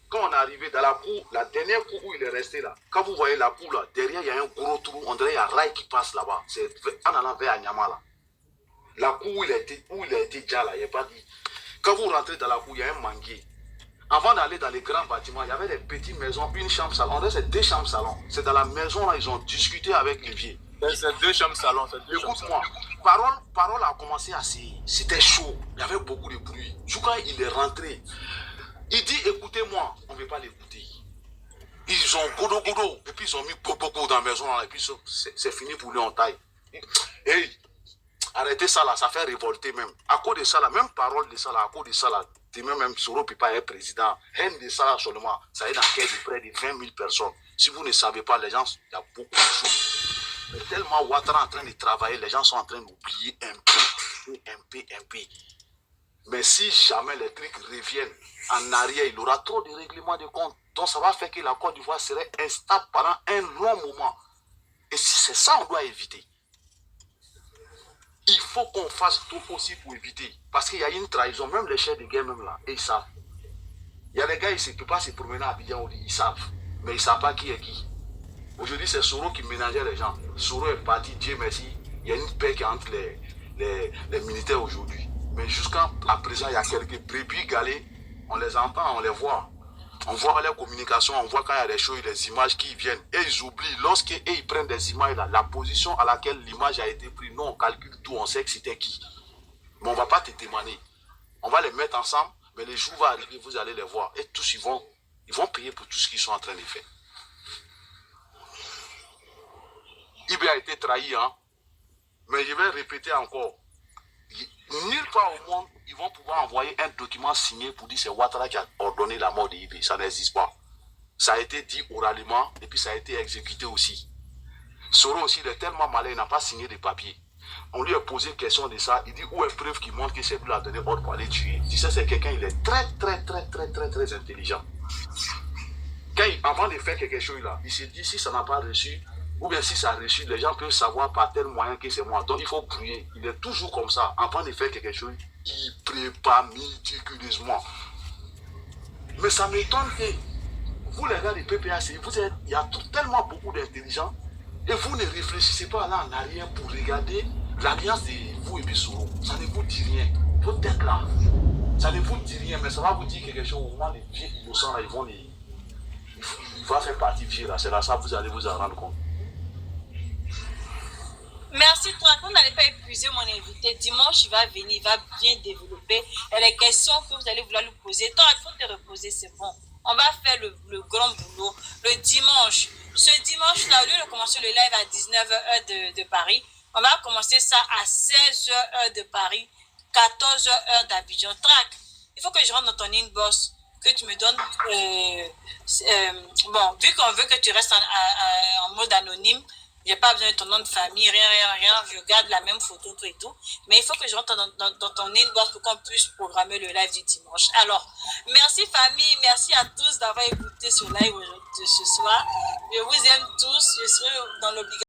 Quand on est arrivé dans la cour, la dernière cour où il est resté là, quand vous voyez la cour là, derrière il y a un gros trou, on dirait qu'il y a un rail qui passe là-bas. C'est en allant vers Anyama là. La cour où il a été déjà là, il n'y a pas dit. Quand vous rentrez dans la cour, il y a un manguier. Avant d'aller dans les grands bâtiments, il y avait des petites maisons, une chambre salon. On dirait c'est 2 chambres salon. C'est dans la maison là, ils ont discuté avec Olivier. C'est 2 chambres salon. Écoute-moi, parole a commencé assez. C'était chaud. Il y avait beaucoup de bruit. Chouka, il est rentré. Il dit, écoutez-moi, on ne veut pas l'écouter. Ils ont godo, et puis ils ont mis beaucoup dans la maison là, et puis c'est fini pour lui en taille. Hey, arrêtez ça là, ça fait révolter même. À cause de ça là, même parole de ça là, à cause de ça là, même Soro Pipa est président. Haine de ça là seulement, ça est dans le de près de 20 000 personnes. Si vous ne savez pas, les gens, il y a beaucoup de choses. Mais tellement Ouattara est en train de travailler, les gens sont en train d'oublier un peu. Mais si jamais les trucs reviennent en arrière, il aura trop de règlements de compte. Donc ça va faire que la Côte d'Ivoire serait instable pendant un long moment. Et si c'est ça, on doit éviter. Il faut qu'on fasse tout possible pour éviter. Parce qu'il y a une trahison, même les chefs de guerre même là, et ils savent. Il y a des gars, ils ne peuvent pas se promener à Abidjan, ils savent. Mais ils ne savent pas qui est qui. Aujourd'hui, c'est Soro qui ménageait les gens. Soro est parti, Dieu merci. Il y a une paix qui est entre les militaires aujourd'hui. Mais jusqu'à présent, il y a quelques brebis galés. On les entend, on les voit. On voit les communications, on voit quand il y a des choses, des images qui viennent. Et ils oublient, lorsqu'ils prennent des images, la position à laquelle l'image a été prise, nous on calcule tout, on sait que c'était qui. Mais on ne va pas te demander. On va les mettre ensemble, mais les jours vont arriver, vous allez les voir. Et tous, ils vont payer pour tout ce qu'ils sont en train de faire. Ibé a été trahi, hein. Mais je vais répéter encore. Nulle part au monde, ils vont pouvoir envoyer un document signé pour dire que c'est Ouattara qui a ordonné la mort de Ibé. Ça n'existe pas. Ça a été dit oralement et puis ça a été exécuté aussi. Soro aussi, il est tellement malin, il n'a pas signé de papier. On lui a posé une question de ça. Il dit où est preuve qui montre que c'est lui qui a donné ordre pour aller tuer. Si ça c'est quelqu'un, il est très intelligent. Avant de faire quelque chose là, il se dit si ça n'a pas reçu, ou bien si ça a reçu, les gens peuvent savoir par tel moyen que c'est moi. Donc il faut prier. Il est toujours comme ça. Avant de faire quelque chose, il prépare méticuleusement. Mais ça m'étonne que vous les gars du PPAC, il y a tellement beaucoup d'intelligents et vous ne réfléchissez pas là en arrière pour regarder l'alliance de vous et puis Soro. Ça ne vous dit rien. Votre tête là, ça ne vous dit rien, mais ça va vous dire quelque chose. Au moment les vieux innocents là, il va faire partie vieux là. C'est là ça vous allez vous en rendre compte. Merci, toi. On n'allait pas épuiser mon invité. Dimanche, il va venir, il va bien développer. Et les questions que vous allez vouloir lui poser, toi, il faut te reposer, c'est bon. On va faire le grand boulot le dimanche. Ce dimanche-là, au lieu de commencer le live à 19h de Paris, on va commencer ça à 16h de Paris, 14h d'Abidjan. Trac, il faut que je rentre dans ton inbox, que tu me donnes... bon, vu qu'on veut que tu restes en mode anonyme, j'ai pas besoin de ton nom de famille, rien, je garde la même photo, tout et tout. Mais il faut que je rentre dans ton inbox pour qu'on puisse programmer le live du dimanche. Alors, merci famille, merci à tous d'avoir écouté ce live de ce soir. Je vous aime tous, je serai dans l'obligation.